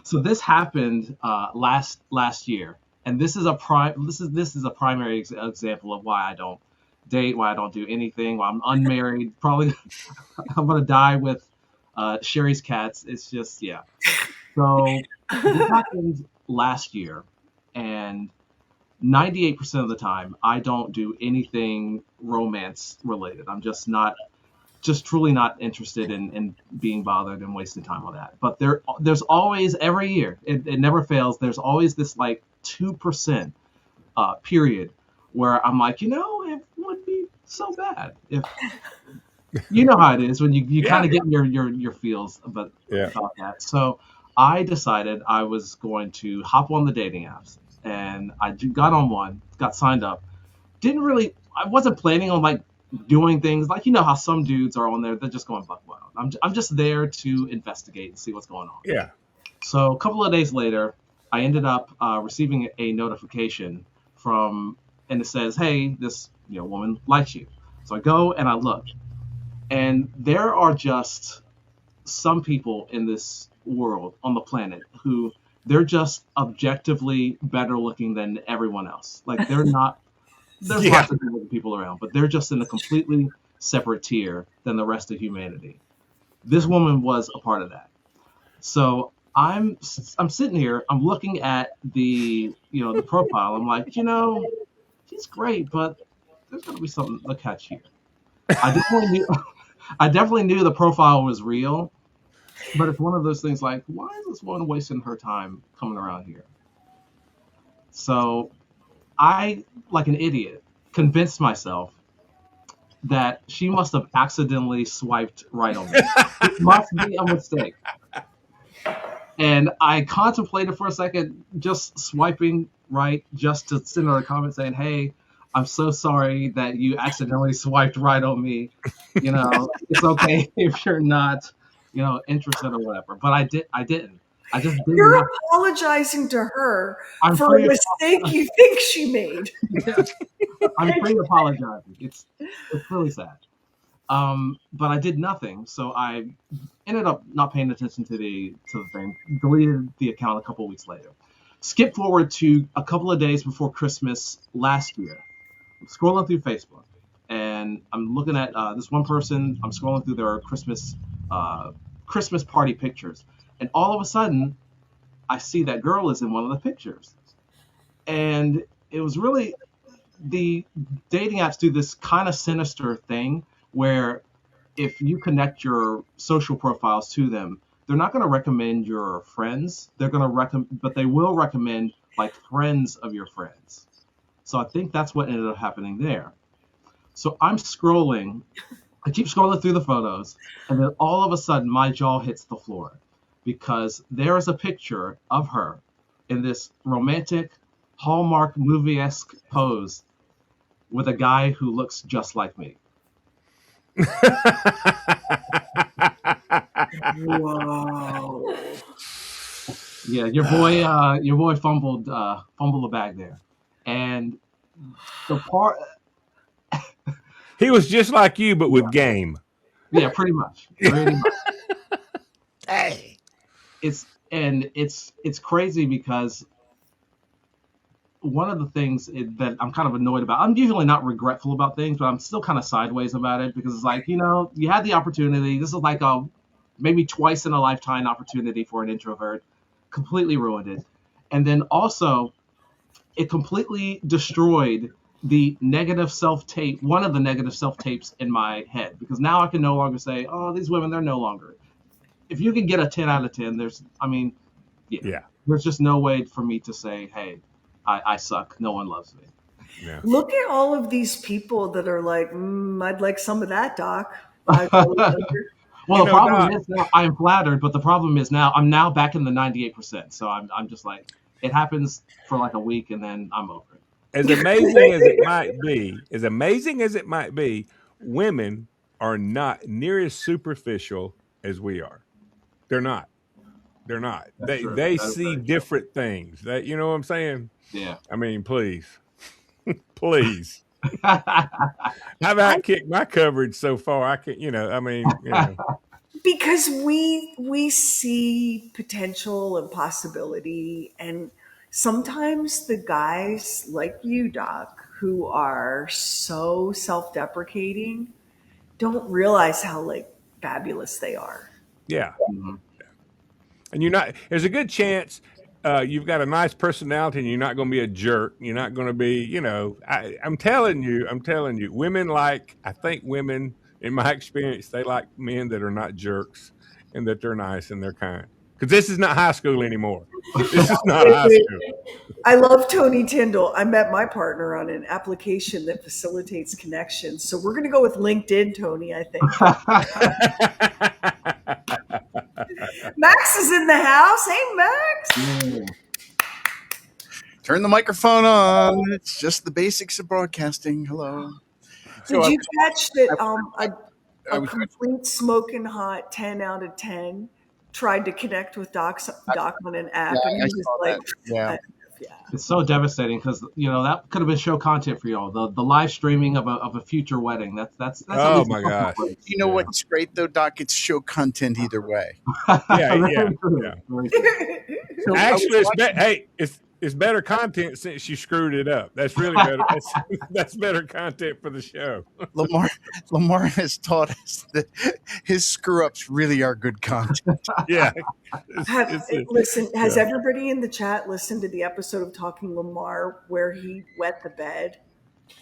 so this happened last year, and this is a primary example of why I don't date, why I don't do anything, why I'm unmarried. Probably I'm gonna die with Sherry's cats. It's just yeah. So this happened last year, and 98% of the time I don't do anything romance related. I'm just truly not interested in being bothered and wasting time on that. But there's always every year, it never fails. There's always this like 2% period where I'm like, it would be so bad if you know how it is when you kind Yeah. of get your feels Yeah. about that. So I decided I was going to hop on the dating apps, and got on one, got signed up. Didn't really, I wasn't planning on like doing things like how some dudes are on there, they're just going buck wild. I'm just there to investigate and see what's going on. Yeah. So a couple of days later, I ended up receiving a notification and it says, hey, this woman likes you. So I go and I look, and there are just some people in this world on the planet who they're just objectively better looking than everyone else. Like they're not. There's Yeah. lots of good looking people around, but they're just in a completely separate tier than the rest of humanity. This woman was a part of that. So I'm sitting here, I'm looking at the profile. I'm like, she's great, but there's got to be something to catch here. I definitely knew I definitely knew the profile was real, but it's one of those things like, why is this woman wasting her time coming around here? So I, like an idiot, convinced myself that she must have accidentally swiped right on me. It must be a mistake. And I contemplated for a second just swiping right just to send her a comment saying, hey, I'm so sorry that you accidentally swiped right on me. It's okay if you're not, interested or whatever. But I didn't. I just did you're not. apologizing to her I'm for a free. mistake you think she made. I'm free apologizing. It's really sad. But I did nothing, so I ended up not paying attention to the thing. Deleted the account a couple weeks later. Skip forward to a couple of days before Christmas last year. I'm scrolling through Facebook, and I'm looking at this one person. I'm scrolling through their Christmas party pictures, and all of a sudden, I see that girl is in one of the pictures, and it was really the dating apps do this kind of sinister thing where if you connect your social profiles to them, they're not going to recommend your friends. They're going to but they will recommend like friends of your friends. So I think that's what ended up happening there. So I'm scrolling, I keep scrolling through the photos, and then all of a sudden my jaw hits the floor because there is a picture of her in this romantic Hallmark movie-esque pose with a guy who looks just like me. Whoa. Yeah, your boy fumbled the bag there, and the part, He was just like you, but with yeah, game. yeah, pretty much, pretty much. Hey. It's crazy because one of the things that I'm kind of annoyed about. I'm usually not regretful about things, but I'm still kind of sideways about it because it's like, you had the opportunity. This is like a maybe twice in a lifetime opportunity for an introvert. Completely ruined it. And then also, it completely destroyed the negative self tape, one of the negative self tapes in my head, because now I can no longer say, oh, these women, they're no longer. If you can get a 10 out of 10, Yeah. there's just no way for me to say, hey, I suck. No one loves me. Yeah. Look at all of these people that are like, I'd like some of that, Doc. I was younger. Well, You the know, problem Doc, is now I am flattered, but the problem is now I'm now back in the 98%. So I'm just like, it happens for like a week and then I'm over it. as amazing as it might be, women are not near as superficial as we are. They're not. They're not. That's They true. they That is see very true. different things. That you know what I'm saying? Yeah. I mean, please. Please. Yeah. I've outkicked my coverage so far. I can, Because we see potential and possibility, and sometimes the guys like you, Doc, who are so self-deprecating don't realize how like fabulous they are. yeah. Mhm. And you're not. There's a good chance you've got a nice personality, and you're not going to be a jerk. You're not going to be, I'm telling you, women like. I think women, in my experience, they like men that are not jerks and that they're nice and they're kind. Because this is not high school anymore. This is not Wait, high wait. school. I love Tony Tyndall. I met my partner on an application that facilitates connections. So we're going to go with LinkedIn, Tony, I think. Max is in the house. Hey, Max. Turn the microphone on. It's just the basics of broadcasting. Hello. So Did you catch that I a was complete smoking hot 10 out of 10 tried to connect with Doc on an yeah, app, and he I was saw like, that. Yeah. yeah. It's so devastating because that could have been show content for y'all. The live streaming of a future wedding. That's at Oh least a my couple of gosh. plays. You know Yeah. what's great though, Doc? It's show content either way. Yeah, yeah, Very true. yeah. Very true. So I was Actually, watching. it's better content since you screwed it up. That's really better. That's better content for the show. Lamar Lamar has taught us that his screw ups really are good content. Yeah. It's Listen, has yeah. everybody in the chat listened to the episode of Talking Lamar where he wet the bed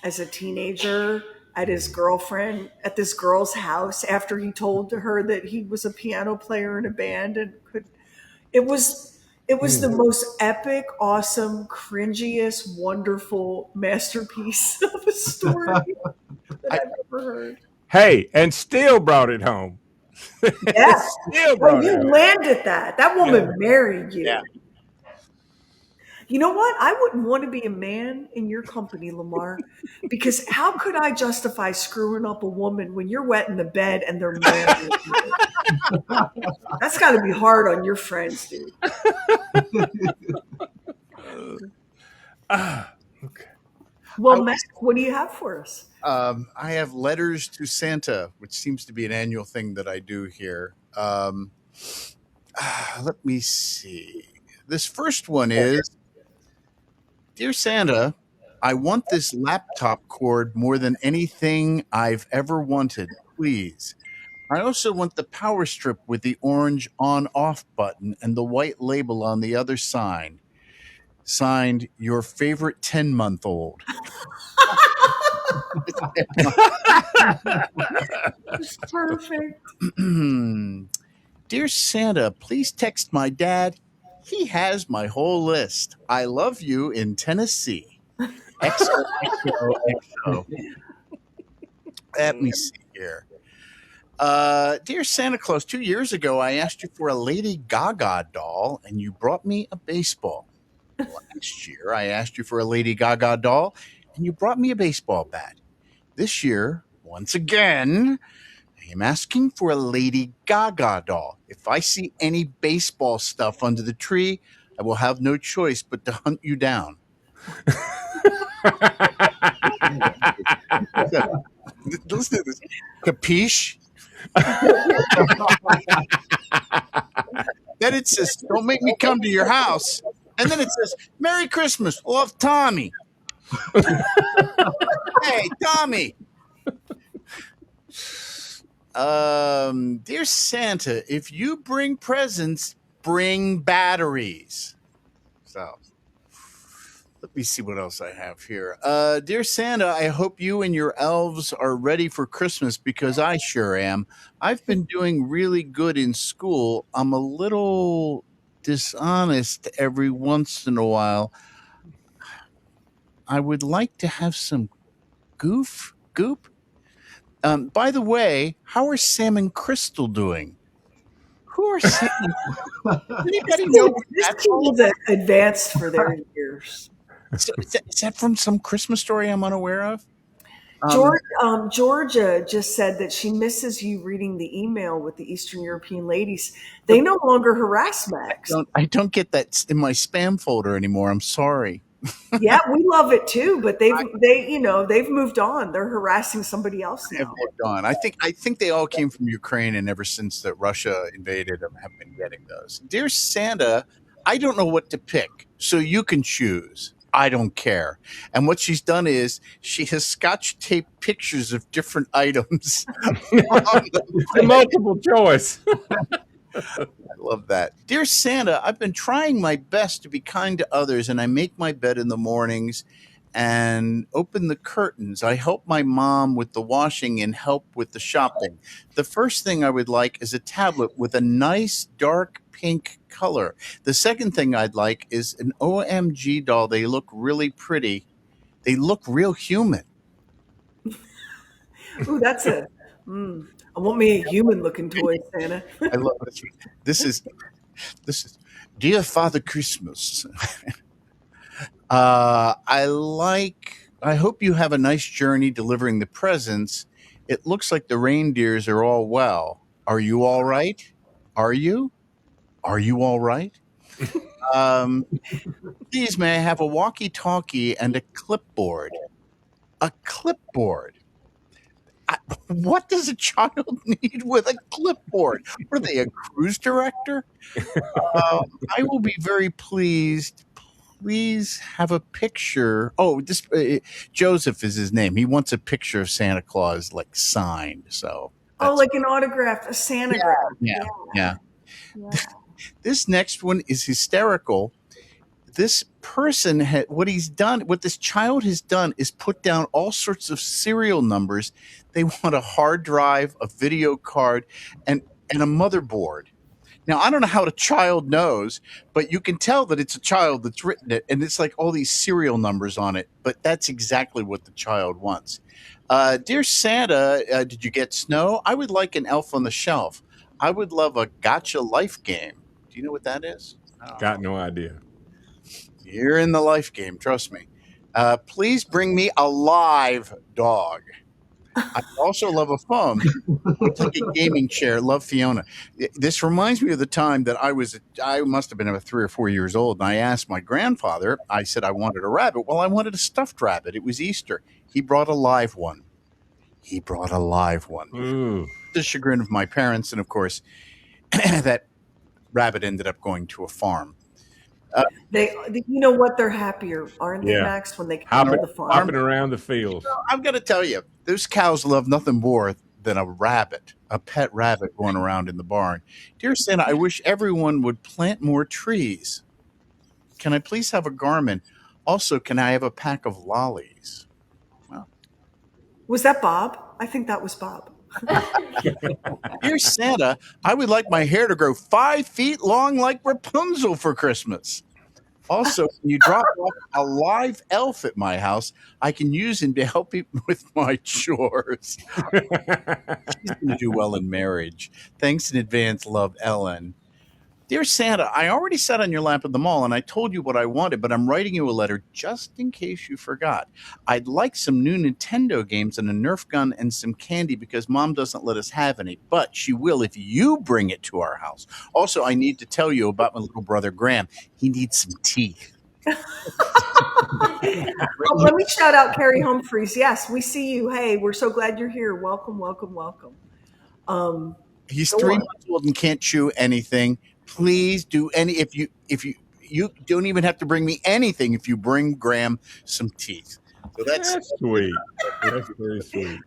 as a teenager at his girlfriend at this girl's house after he told her that he was a piano player in a band and could it was it was the Mm. most epic, awesome, cringiest, wonderful masterpiece of a story that I, I've ever heard. Hey, and still brought it home. Yeah. Still Oh, brought it you home. landed that. That Yeah. woman married yeah. you. You know what? I wouldn't want to be a man in your company, Lamar, because how could I justify screwing up a woman when you're wet in the bed and they're married? That's got to be hard on your friends, dude. Okay. Well, Max, what do you have for us? I have letters to Santa, which seems to be an annual thing that I do here. Let me see. This first one is, Dear Santa, I want this laptop cord more than anything I've ever wanted. Please. I also want the power strip with the orange on off button and the white label on the other side. Signed, your favorite 10-month-old. Perfect. Dear Santa, please text my dad. He has my whole list. I love you in Tennessee. XOXOXO. Let me see here. Dear Santa Claus, 2 years ago, I asked you for a Lady Gaga doll, and you brought me a baseball. Last year, I asked you for a Lady Gaga doll, and you brought me a baseball bat. This year, once again, I am asking for a Lady Gaga doll. If I see any baseball stuff under the tree, I will have no choice but to hunt you down. Listen to this. Capiche? Then it says, don't make me come to your house. And then it says, Merry Christmas, love Tommy. Hey, Tommy. Dear Santa, if you bring presents, bring batteries. So let me see what else I have here. Dear Santa, I hope you and your elves are ready for Christmas because I sure am. I've been doing really good in school. I'm a little dishonest every once in a while. I would like to have some goop. By the way, how are Sam and Crystal doing? Who are Sam? Does anybody know what This that's kid's advanced for their years. So is that from some Christmas story I'm unaware of? Georgia just said that she misses you reading the email with the Eastern European ladies. They no longer harass Max. I don't get that in my spam folder anymore. I'm sorry. Yeah, we love it too, but they've moved on. They're harassing somebody else Have now. moved on. I think they all came from Ukraine, and ever since that Russia invaded them, have been getting those. Dear Santa, I don't know what to pick, so you can choose. I don't care. And what she's done is she has scotch taped pictures of different items. Multiple choice. I love that. Dear Santa, I've been trying my best to be kind to others, and I make my bed in the mornings and open the curtains. I help my mom with the washing and help with the shopping. The first thing I would like is a tablet with a nice dark pink color. The second thing I'd like is an OMG doll. They look really pretty. They look real human. Ooh, that's a. I want me a human-looking toy, Santa. I love this. This is Dear Father Christmas. I hope you have a nice journey delivering the presents. It looks like the reindeers are all well. Are you all right? Are you? Are you all right? Please, may I have a walkie-talkie and a clipboard? A clipboard. What does a child need with a clipboard? Are they a cruise director? I will be very pleased. Please have a picture. Oh, this Joseph is his name. He wants a picture of Santa Claus, like signed. So Oh, like an autograph, a Santagraph. yeah. Yeah. This next one is hysterical. This person what this child has done is put down all sorts of serial numbers. They want a hard drive, a video card, and a motherboard. Now, I don't know how the child knows, but you can tell that it's a child that's written it, and it's like all these serial numbers on it. But that's exactly what the child wants. Dear Santa, did you get snow? I would like an Elf on the Shelf. I would love a gotcha life game. Do you know what that is? Got no idea. You're in the life game, trust me. Please bring me a live dog. I also love a phone. It's like a gaming chair. Love Fiona. This reminds me of the time that I must have been about 3 or 4 years old, and I asked my grandfather, I said I wanted a rabbit. Well, I wanted a stuffed rabbit. It was Easter. He brought a live one. Ooh. The chagrin of my parents, and of course, that rabbit ended up going to a farm. You know what? They're happier, aren't they, Yeah. Max, when they come to the farm? Hopping around the fields. I've got to tell you, those cows love nothing more than a rabbit, a pet rabbit going around in the barn. Dear Santa, I wish everyone would plant more trees. Can I please have a garment? Also, can I have a pack of lollies? Was that Bob? I think that was Bob. Dear Santa, I would like my hair to grow 5 feet long like Rapunzel for Christmas. Also, when you drop off a live elf at my house, I can use him to help me with my chores. She's going to do well in marriage. Thanks in advance, love, Ellen. Dear Santa, I already sat on your lap at the mall and I told you what I wanted, but I'm writing you a letter just in case you forgot. I'd like some new Nintendo games and a Nerf gun and some candy because Mom doesn't let us have any, but she will if you bring it to our house. Also, I need to tell you about my little brother Graham. He needs some teeth. Let me shout out Carrie Humphreys. Yes, we see you. Hey, we're so glad you're here. Welcome, welcome, welcome. He's Go 3 on. months old and can't chew anything. Please do any if you don't even have to bring me anything if you bring Graham some teeth. So That's sweet. That's very sweet.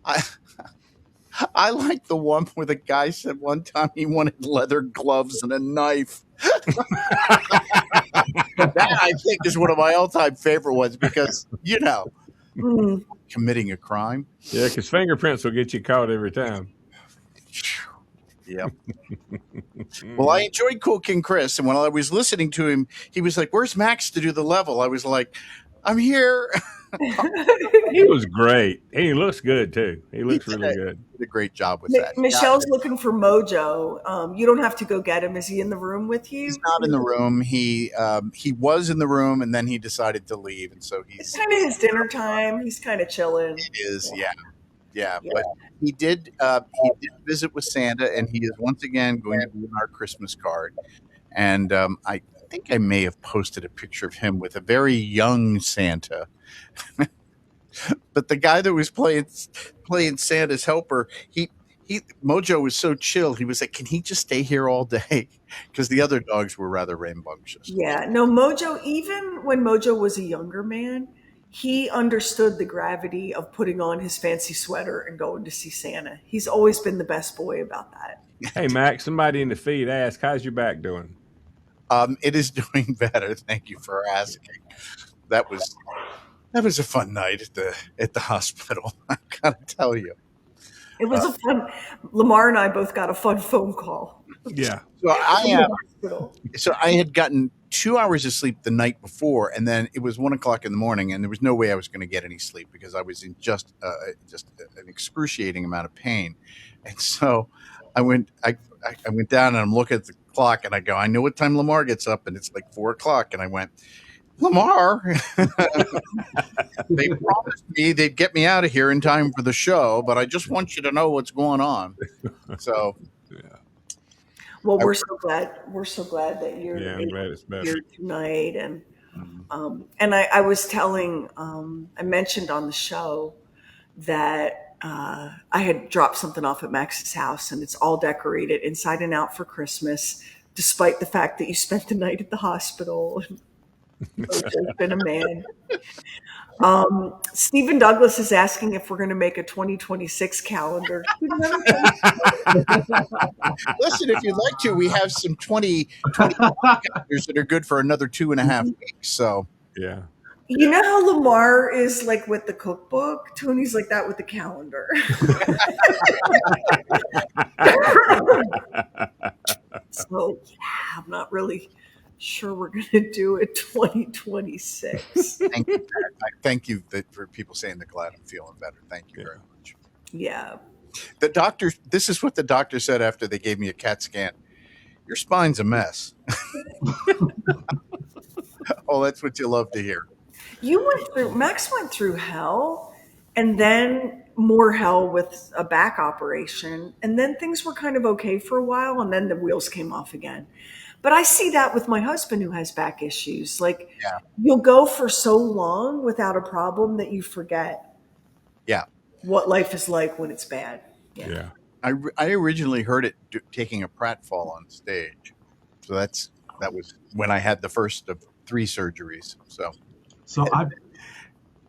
I I like the one where the guy said one time he wanted leather gloves and a knife. That I think is one of my all-time favorite ones because Mm. committing a crime. Yeah, because fingerprints will get you caught every time. Yeah. Well, I enjoyed Cool King Chris, and when I was listening to him, he was like, "Where's Max to do the level?" I was like, "I'm here." He was great. He looks good too. He He looks did really good. a great job with that. Michelle's looking for Mojo. You don't have to go get him. Is he in the room with He's you? not in the room. He was in the room, and then he decided to leave, and so It's he's kind of his dinner time. He's kind of chilling. it is yeah. Yeah, Yeah. but he did visit with Santa, and he is once again going to be in our Christmas card. And I think I may have posted a picture of him with a very young Santa. But the guy that was playing Santa's helper, he Mojo was so chill. He was like, "Can he just stay here all day?" Because the other dogs were rather rambunctious. Yeah. No, Mojo, even when Mojo was a younger man, he understood the gravity of putting on his fancy sweater and going to see Santa. He's always been the best boy about that. Hey, Max, somebody in the feed asked, "How's your back doing?" It is doing better. Thank you for asking. That was a fun night at the hospital. I gotta tell you. It was a fun. Lamar and I both got a fun phone call Yeah. So from the hospital. I had gotten 2 hours of sleep the night before, and then it was 1 o'clock in the morning, and there was no way I was going to get any sleep because I was in just an excruciating amount of pain. And so I went down and I'm looking at the clock and I go, I know what time Lamar gets up, and it's like 4 o'clock, and I went, Lamar, they promised me they'd get me out of here in time for the show, but I just want you to know what's going on. So Well, we're so glad. We're so glad that you're Yeah, I'm glad it's better. here tonight. And I was telling, I mentioned on the show that I had dropped something off at Max's house, and it's all decorated inside and out for Christmas, despite the fact that you spent the night at the hospital. Mojo's been a man. Stephen Douglas is asking if we're going to make a 2026 calendar. listen, if you'd like to, we have some 20 calendars that are good for another 2.5 weeks. So Yeah. You know how Lamar is like with the cookbook? Tony's like that with the calendar. So, yeah, I'm not really sure we're going to do it 2026. thank you for people saying they're glad I'm feeling better. Thank you very much. Yeah. The doctor, this is what the doctor said after they gave me a CAT scan. Your spine's a mess. Oh, that's what you love to hear. Max went through hell and then more hell with a back operation. And then things were kind of okay for a while. And then the wheels came off again. But I see that with my husband who has back issues. Like Yeah. you'll go for so long without a problem that you forget Yeah. what life is like when it's bad. Yeah. I originally heard it taking a pratfall on stage. So that was when I had the first of 3 surgeries. So I've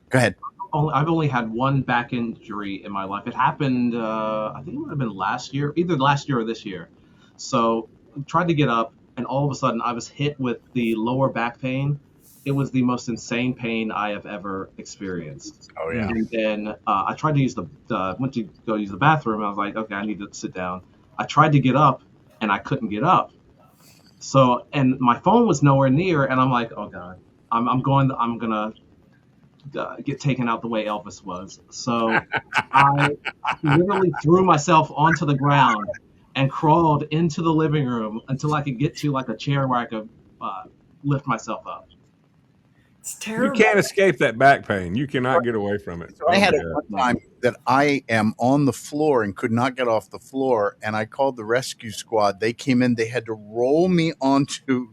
go ahead. only had one back injury in my life. It happened, I think it would have been last year, either last year or this year. So I tried to get up, and all of a sudden I was hit with the lower back pain. It was the most insane pain I have ever experienced. Oh yeah. And then I tried to use went to go use the bathroom. I was like, okay, I need to sit down. I tried to get up, and I couldn't get up. So, and my phone was nowhere near, and I'm like, oh God, I'm gonna get taken out the way Elvis was. So I literally threw myself onto the ground and crawled into the living room until I could get to like a chair where I could lift myself up. It's You terrible. can't escape that back pain. You cannot get away from it. So I Oh had my it God. one time that I am on the floor and could not get off the floor, and I called the rescue squad. They came in. They had to roll me onto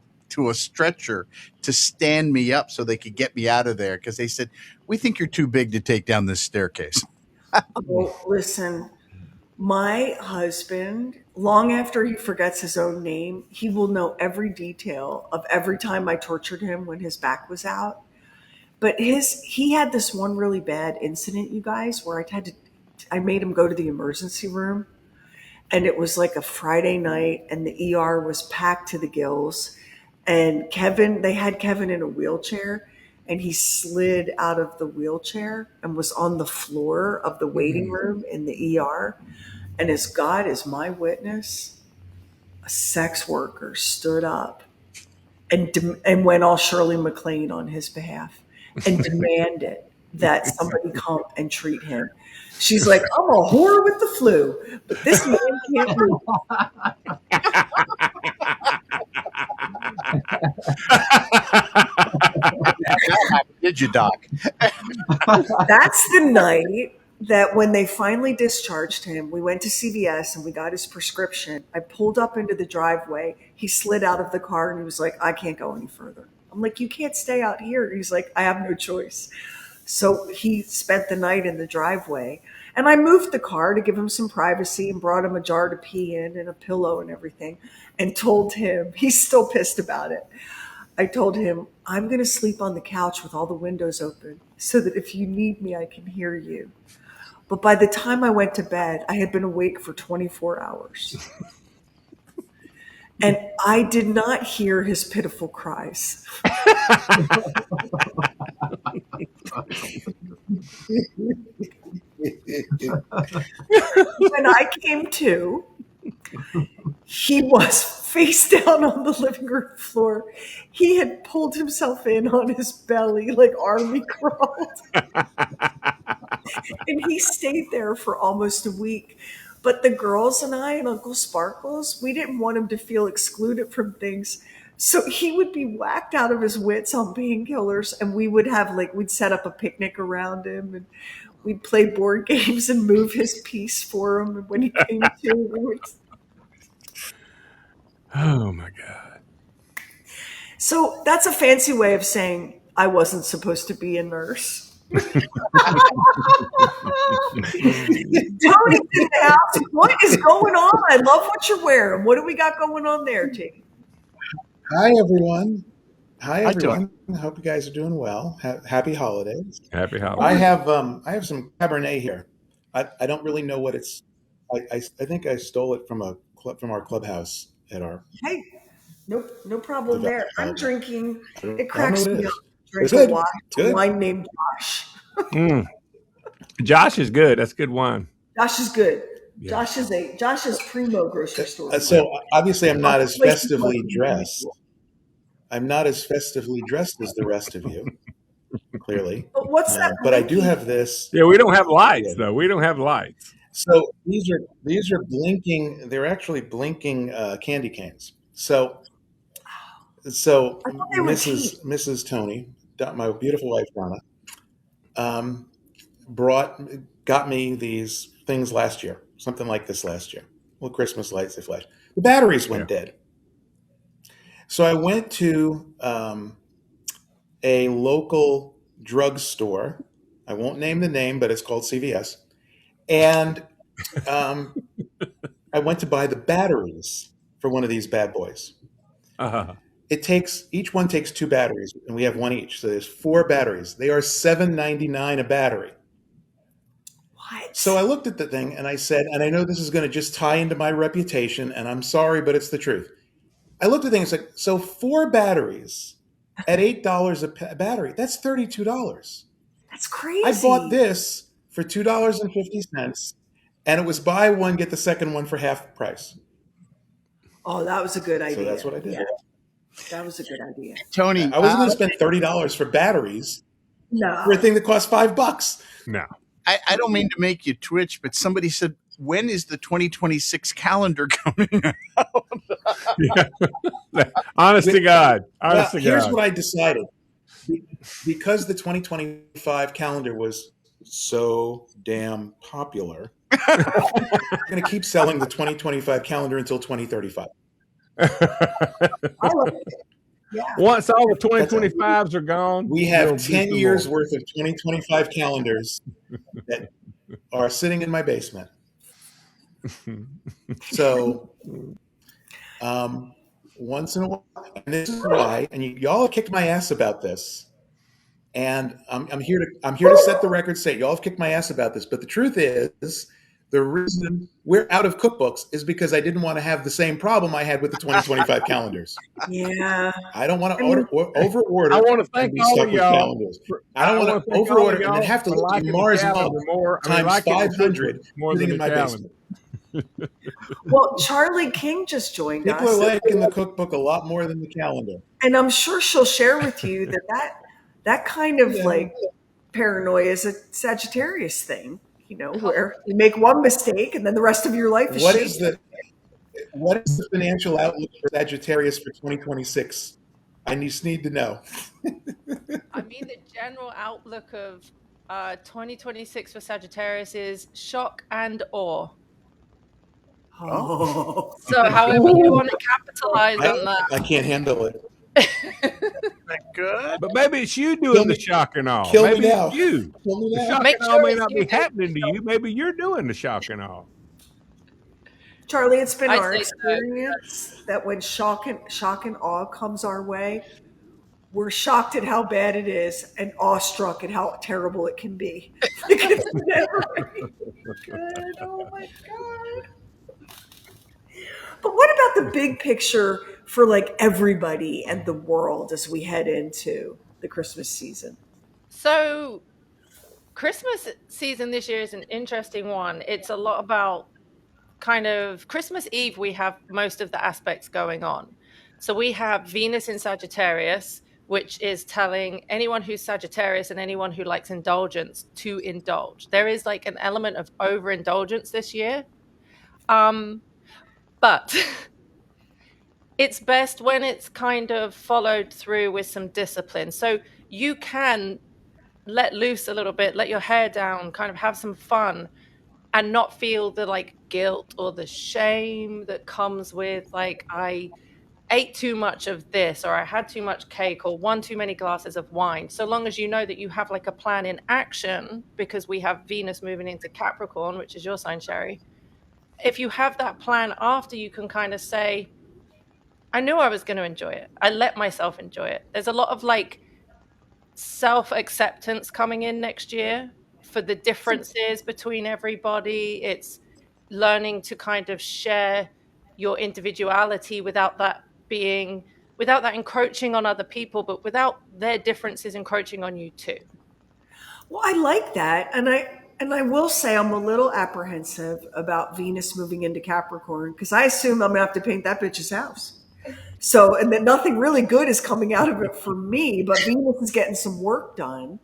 a stretcher to stand me up so they could get me out of there because they said, "We think you're too big to take down this staircase." Oh, listen, my husband, long after he forgets his own name, he will know every detail of every time I tortured him when his back was out. But he had this one really bad incident, you guys, where I made him go to the emergency room, and it was like a Friday night, and the ER was packed to the gills, and they had Kevin in a wheelchair, and he slid out of the wheelchair and was on the floor of the waiting room in the ER. And as God is my witness, a sex worker stood up and went all Shirley MacLaine on his behalf and demanded that somebody come and treat him. She's like, I'm a whore with the flu, but this man can't move. That happened, did you, Doc? That's the night that when they finally discharged him, we went to CVS and we got his prescription. I pulled up into the driveway. He slid out of the car and he was like, I can't go any further. I'm like, you can't stay out here. He's like, I have no choice. So he spent the night in the driveway. And I moved the car to give him some privacy and brought him a jar to pee in and a pillow and everything and told him, he's still pissed about it. I told him, I'm going to sleep on the couch with all the windows open so that if you need me, I can hear you. But by the time I went to bed, I had been awake for 24 hours. And I did not hear his pitiful cries. When I came to, he was face down on the living room floor. He had pulled himself in on his belly like army crawled. And he stayed there for almost a week. But the girls and I and Uncle Sparkles, we didn't want him to feel excluded from things. So he would be whacked out of his wits on painkillers, and we would we'd set up a picnic around him, and we'd play board games and move his piece for him. And when he came to, we would... Oh my God. So that's a fancy way of saying I wasn't supposed to be a nurse. Tony's in the house. What is going on? I love what you're wearing. What do we got going on there, T? Hi, everyone. Hi, Hi, everyone. I hope you guys are doing well. Happy holidays. Happy I holidays. have some Cabernet here. I don't really know what it's. I think I stole it from our clubhouse at our. Hey, no problem there. I'm drinking. I don't It know cracks what it me up. is. Drink It's a good. wine, It's good. a wine named Josh. Mm. Josh is good. That's good wine. Josh is good. Yeah. Josh is primo grocery store. So obviously, I'm not as Places festively like- dressed. I'm not as festively dressed as the rest of you, clearly. But what's that? But I do have this. Yeah, we don't have lights though. We don't have lights. So these are blinking. They're actually blinking candy canes. So I thought they were Mrs. Tony, my beautiful wife Donna, got me these things last year, something like this last year. Well, Christmas lights, they flash. The batteries went dead. So I went to a local drugstore. I won't name the name, but it's called CVS. And I went to buy the batteries for one of these bad boys. Uh-huh. Each one takes 2 batteries, and we have one each. So there's 4 batteries. They are $7.99 a battery. What? So I looked at the thing and I said, and I know this is going to just tie into my reputation, and I'm sorry, but it's the truth. I looked at the thing and said, so 4 batteries at $8 a battery, that's $32. That's crazy. I bought this for $2.50, and it was buy one, get the second one for half price. Oh, that was a good idea. So that's what I did. Yeah, that was a good idea. Tony, I wasn't going to spend $30 for batteries No. for a thing that costs $5. No. I don't mean to make you twitch, but somebody said when is the 2026 calendar coming out? Yeah. Honest to God. Honest Well, to here's God. what I decided. Because the 2025 calendar was so damn popular, I'm going to keep selling the 2025 calendar until 2035. I like it. Yeah. Once all the That's it. 2025s are gone, We have you'll do 10 some years more. worth of 2025 calendars that are sitting in my basement. So, um, once in a while, and this is why, and y'all have kicked my ass about this, and I'm here to set the record straight. Y'all have kicked my ass about this, but the truth is, the reason we're out of cookbooks is because I didn't want to have the same problem I had with the 2025 calendars. Yeah. I don't want I to mean, over I order want to and thank be all of stuck with y'all. calendars. I don't I want want to to thank over all of order and then y'all have to for look at liking the Mars mug calendar more. I mean, times liking the 500 Christmas more sitting than in the my calendar. basement. well, Charlie King just joined People are us, liking the cookbook a lot more than the calendar. and I'm sure she'll share with you that kind of Yeah. like paranoia is a Sagittarius thing, where you make one mistake and then the rest of your life is What shaped. is the financial outlook for Sagittarius for 2026? I just need to know. I mean, the general outlook of 2026 for Sagittarius is shock and awe. Oh, Oh, So, however you want to capitalize I on I can't handle it. that. that good? But maybe it's you Kill doing the me, shock and all. kill me Maybe it's now. you. Kill me The now. shock Make and all sure may it's not you be doing happening to you. Maybe you're doing the shock and all. Charlie, it's been I our say no. experience that when shock and awe comes our way, we're shocked at how bad it is and awestruck at how terrible it can be. Like it's never really good. Oh my god. But what about the big picture for like everybody and the world as we head into the Christmas season? So, Christmas season this year is an interesting one. It's a lot about kind of Christmas Eve, we have most of the aspects going on. So we have Venus in Sagittarius, which is telling anyone who's Sagittarius and anyone who likes indulgence to indulge. There is like an element of overindulgence this year. But it's best when it's kind of followed through with some discipline. So you can let loose a little bit, let your hair down, kind of have some fun and not feel the like guilt or the shame that comes with like I ate too much of this or I had too much cake or one too many glasses of wine. So long as you know that you have like a plan in action, because we have Venus moving into Capricorn, which is your sign, Sherry. If you have that plan after, you can kind of say, I knew I was going to enjoy it. I let myself enjoy it. There's a lot of like self acceptance coming in next year for the differences between everybody. It's learning to kind of share your individuality without that encroaching on other people, but without their differences encroaching on you too. Well, I like that, and I will say I'm a little apprehensive about Venus moving into Capricorn because I assume I'm gonna have to paint that bitch's house. So, and then nothing really good is coming out of it for me, but Venus is getting some work done.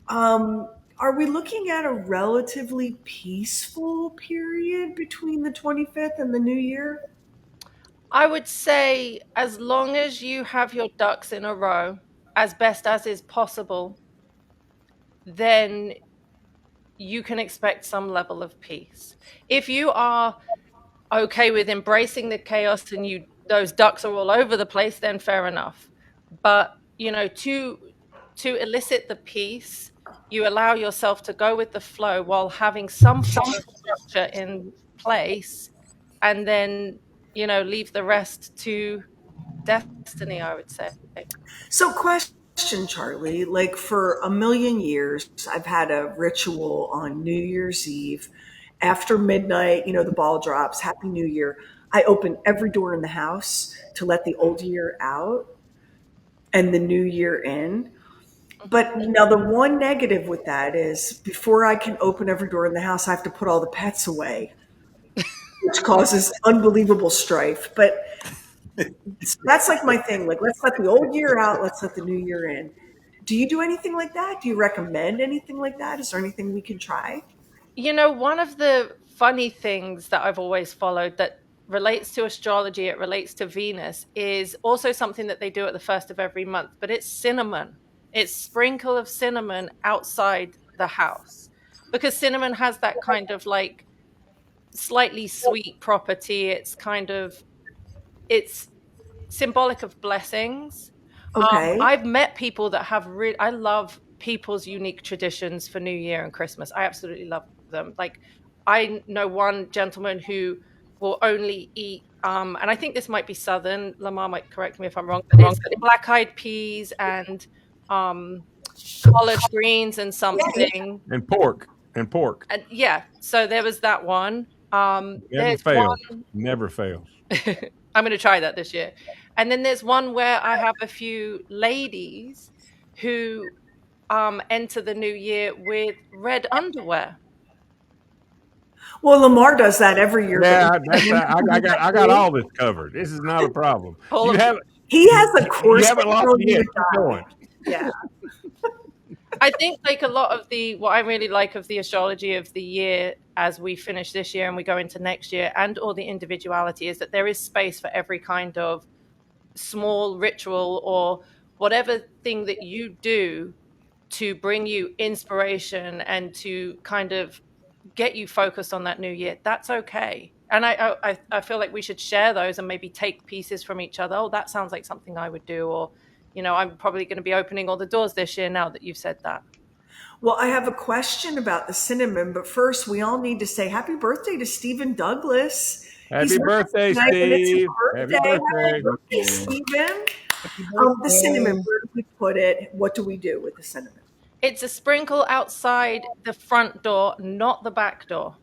Um, are we looking at a relatively peaceful period between the 25th and the New Year? I would say as long as you have your ducks in a row as best as is possible, then you can expect some level of peace. If you are okay with embracing the chaos and you those ducks are all over the place, then fair enough. But to elicit the peace, you allow yourself to go with the flow while having some form of structure in place, and then leave the rest to destiny, I would say. So, question, Charlie, like for a million years, I've had a ritual on New Year's Eve. After midnight, the ball drops, Happy New Year. I open every door in the house to let the old year out and the new year in. Mhm. But now the one negative with that is before I can open every door in the house, I have to put all the pets away, which causes unbelievable strife. But so that's like my thing. Like, let's let the old year out, let's let the new year in. Do you do anything like that? Do you recommend anything like that? Is there anything we can try? One of the funny things that I've always followed that relates to astrology, it relates to Venus, is also something that they do at the first of every month, but it's cinnamon. It's sprinkle of cinnamon outside the house, because cinnamon has that kind of like slightly sweet property. It's symbolic of blessings. Okay. I've met people that have really, I love people's unique traditions for New Year and Christmas. I absolutely love them. Like, I know one gentleman who will only eat, and I think this might be Southern. Lamar might correct me if I'm wrong, but it's black eyed peas and um, collard greens and something. And pork. And pork. And yeah, so there was that one. Never There's fails. one. Never fails. I'm going to try that this year. And then there's one where I have a few ladies who enter the new year with red underwear. Well, Lamar does that every year, but Yeah, I got all this covered. This is not a problem. All You of haven't he has a you corset haven't lost girl me you yet. would Keep die. going. Yeah. I think like a lot of what I really like of the astrology of the year as we finish this year and we go into next year, and all the individuality, is that there is space for every kind of small ritual or whatever thing that you do to bring you inspiration and to kind of get you focused on that new year. That's okay. And I feel like we should share those and maybe take pieces from each other. Oh, that sounds like something I would do. Or, I'm probably going to be opening all the doors this year now that you've said that. Well, I have a question about the cinnamon, but first we all need to say happy birthday to Stephen Douglas. He's Happy with us birthday, tonight, and it's his Steve. Happy birthday. Happy birthday. birthday, Stephen. Happy The cinnamon, birthday. where do we put it? What do we do with the cinnamon? It's a sprinkle outside the front door, not the back door.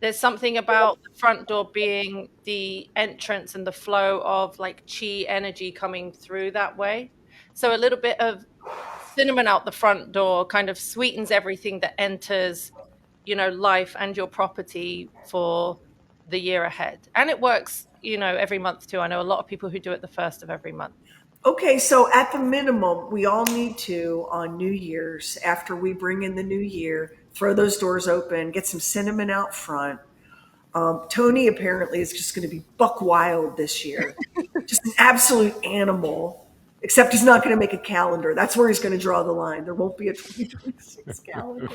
There's something about the front door being the entrance and the flow of like chi energy coming through that way. So a little bit of cinnamon out the front door kind of sweetens everything that enters, life and your property for the year ahead. And it works, every month too. I know a lot of people who do it the first of every month. Okay, so at the minimum, we all need to, on New Year's, after we bring in the new year, throw those doors open, get some cinnamon out front. Tony apparently is just going to be buck wild this year, just an absolute animal. Except he's not going to make a calendar. That's where he's going to draw the line. There won't be a 2026 calendar.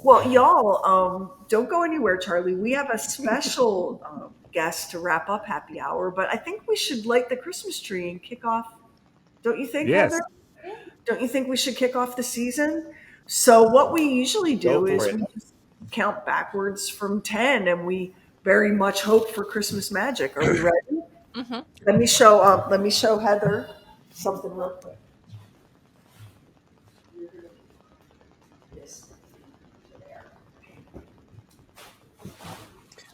Well, y'all, don't go anywhere, Charlie. We have a special guest to wrap up happy hour, but I think we should light the Christmas tree and kick off. Don't you think, Yes. Heather? Don't you think we should kick off the season? So what we usually do Go is for it. we just count backwards from 10, and we very much hope for Christmas magic. Are we ready? Mm-hmm. Let me show Heather something real quick.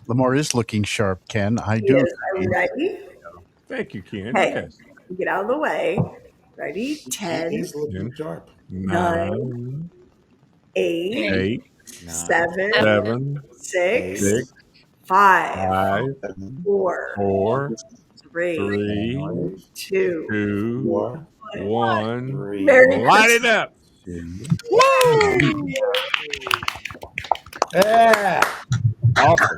Lamar is looking sharp, Ken. I do. Yes, are we ready? Thank you, Ken. Hey, Yes. get out of the way. Ready? 10, He's looking 10, sharp. 9, 8, 8, 7, 7, 6, 6, 5, 5, 4, 4, 3, 3, 2, 2, 4, 1. 3, Merry Light it up. 2. Woo! Yeah. Awesome.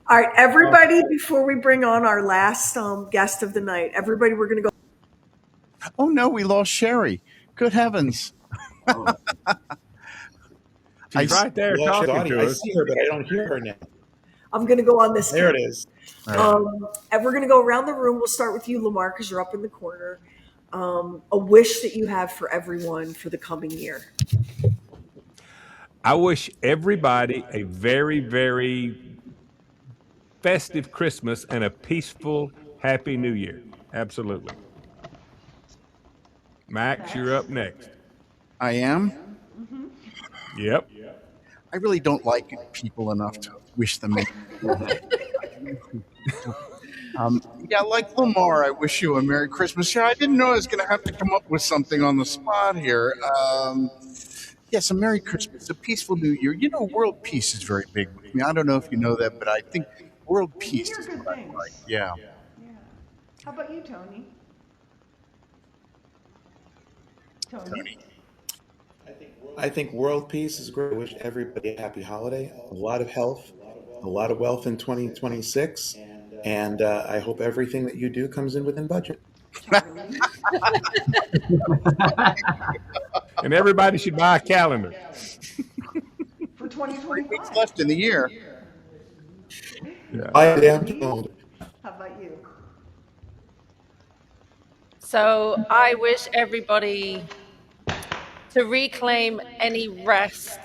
All right, everybody, before we bring on our last guest of the night, everybody, we're going to go. Oh no, we lost Sherry. Good heavens. She's right there Well, talking Dottie, to I us. see her, but I don't hear her now. I'm going to go on this. There it is. And we're going to go around the room. We'll start with you, Lamar, because you're up in the corner. A wish that you have for everyone for the coming year. I wish everybody a very, very festive Christmas and a peaceful, happy New Year. Absolutely. Max, you're up next. I am. Yep. I really don't like people enough to wish them anything. Yeah, like Lamar, I wish you a Merry Christmas. Yeah, I didn't know I was going to have to come up with something on the spot here. Yes, a Merry Christmas, a peaceful New Year. You know, world peace is very big with me. I don't know if you know that, but I think world peace is what I like. Yeah. How about you, Tony? Tony. I think world I think world peace is great. I wish everybody a happy holiday, a lot of health, a lot of wealth in 2026. And I hope everything that you do comes in within budget. Charlie. And everybody should buy a calendar. For 3 weeks 2025. left in the year. Yeah. Buy a damn Denise, calendar. how about you? So I wish everybody to reclaim any rest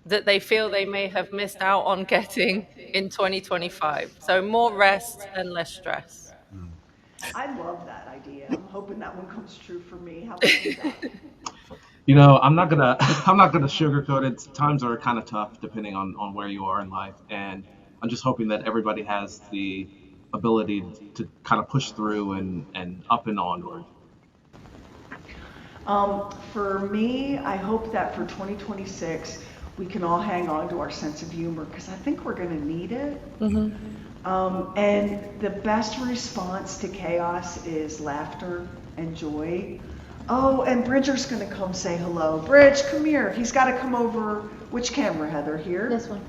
that they feel they may have missed out on getting in 2025. So more rest and less stress. I love that idea. I'm hoping that one comes true for me. How about you, Doc? I'm not gonna I'm not gonna sugarcoat it. Times are kind of tough depending on where you are in life, and I'm just hoping that everybody has the ability to kind of push through and up and onward. For me, I hope that for 2026, we can all hang on to our sense of humor because I think we're going to need it. And the best response to chaos is laughter and joy. Oh, and Bridger's going to come say hello. Bridge, come here. He's got to come over. Which camera, Heather? Here? This one.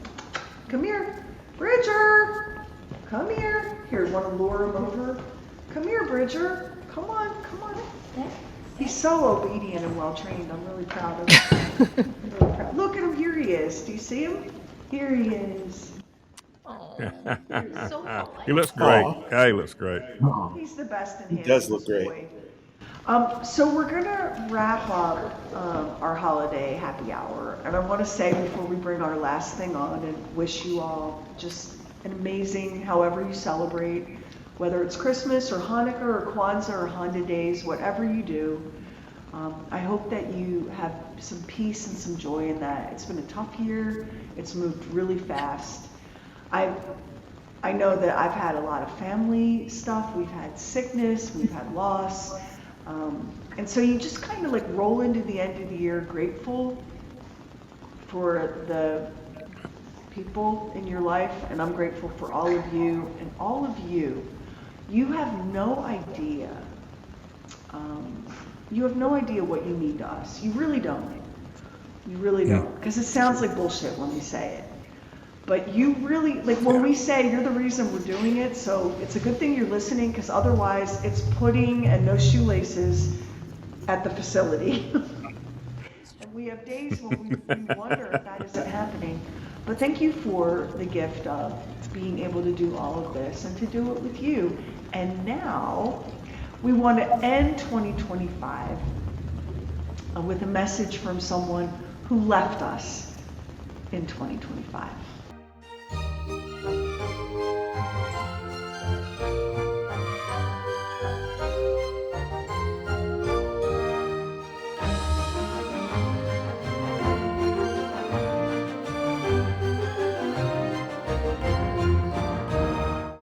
Come here. Bridger, come here. Here, want to lure him over? Come here, Bridger. Come on, come on. He's so obedient and well trained. I'm really proud of him. I'm really proud. Look at him. Here he is. Do you see him? Here he is. He looks great. Aw. Yeah, he looks great. He's the best in He does look great. boy. So we're gonna wrap up our holiday happy hour, and I want to say before we bring our last thing on, and wish you all just an amazing, however you celebrate, whether it's Christmas or Hanukkah or Kwanzaa or Honda Days, whatever you do. I hope that you have some peace and some joy in that. It's been a tough year. It's moved really fast. I know that I've had a lot of family stuff. We've had sickness, we've had loss. And so you just kind of like roll into the end of the year grateful for the people in your life. And I'm grateful for all of you. And all of you, you have no idea. You have no idea what you mean to us. You really don't. You really don't. Because it sounds like bullshit when we say it. But you really, like when we say you're the reason we're doing it, so it's a good thing you're listening because otherwise it's pudding and no shoelaces at the facility. And we have days when we wonder if that isn't happening. But thank you for the gift of being able to do all of this and to do it with you. And now we want to end 2025 with a message from someone who left us in 2025.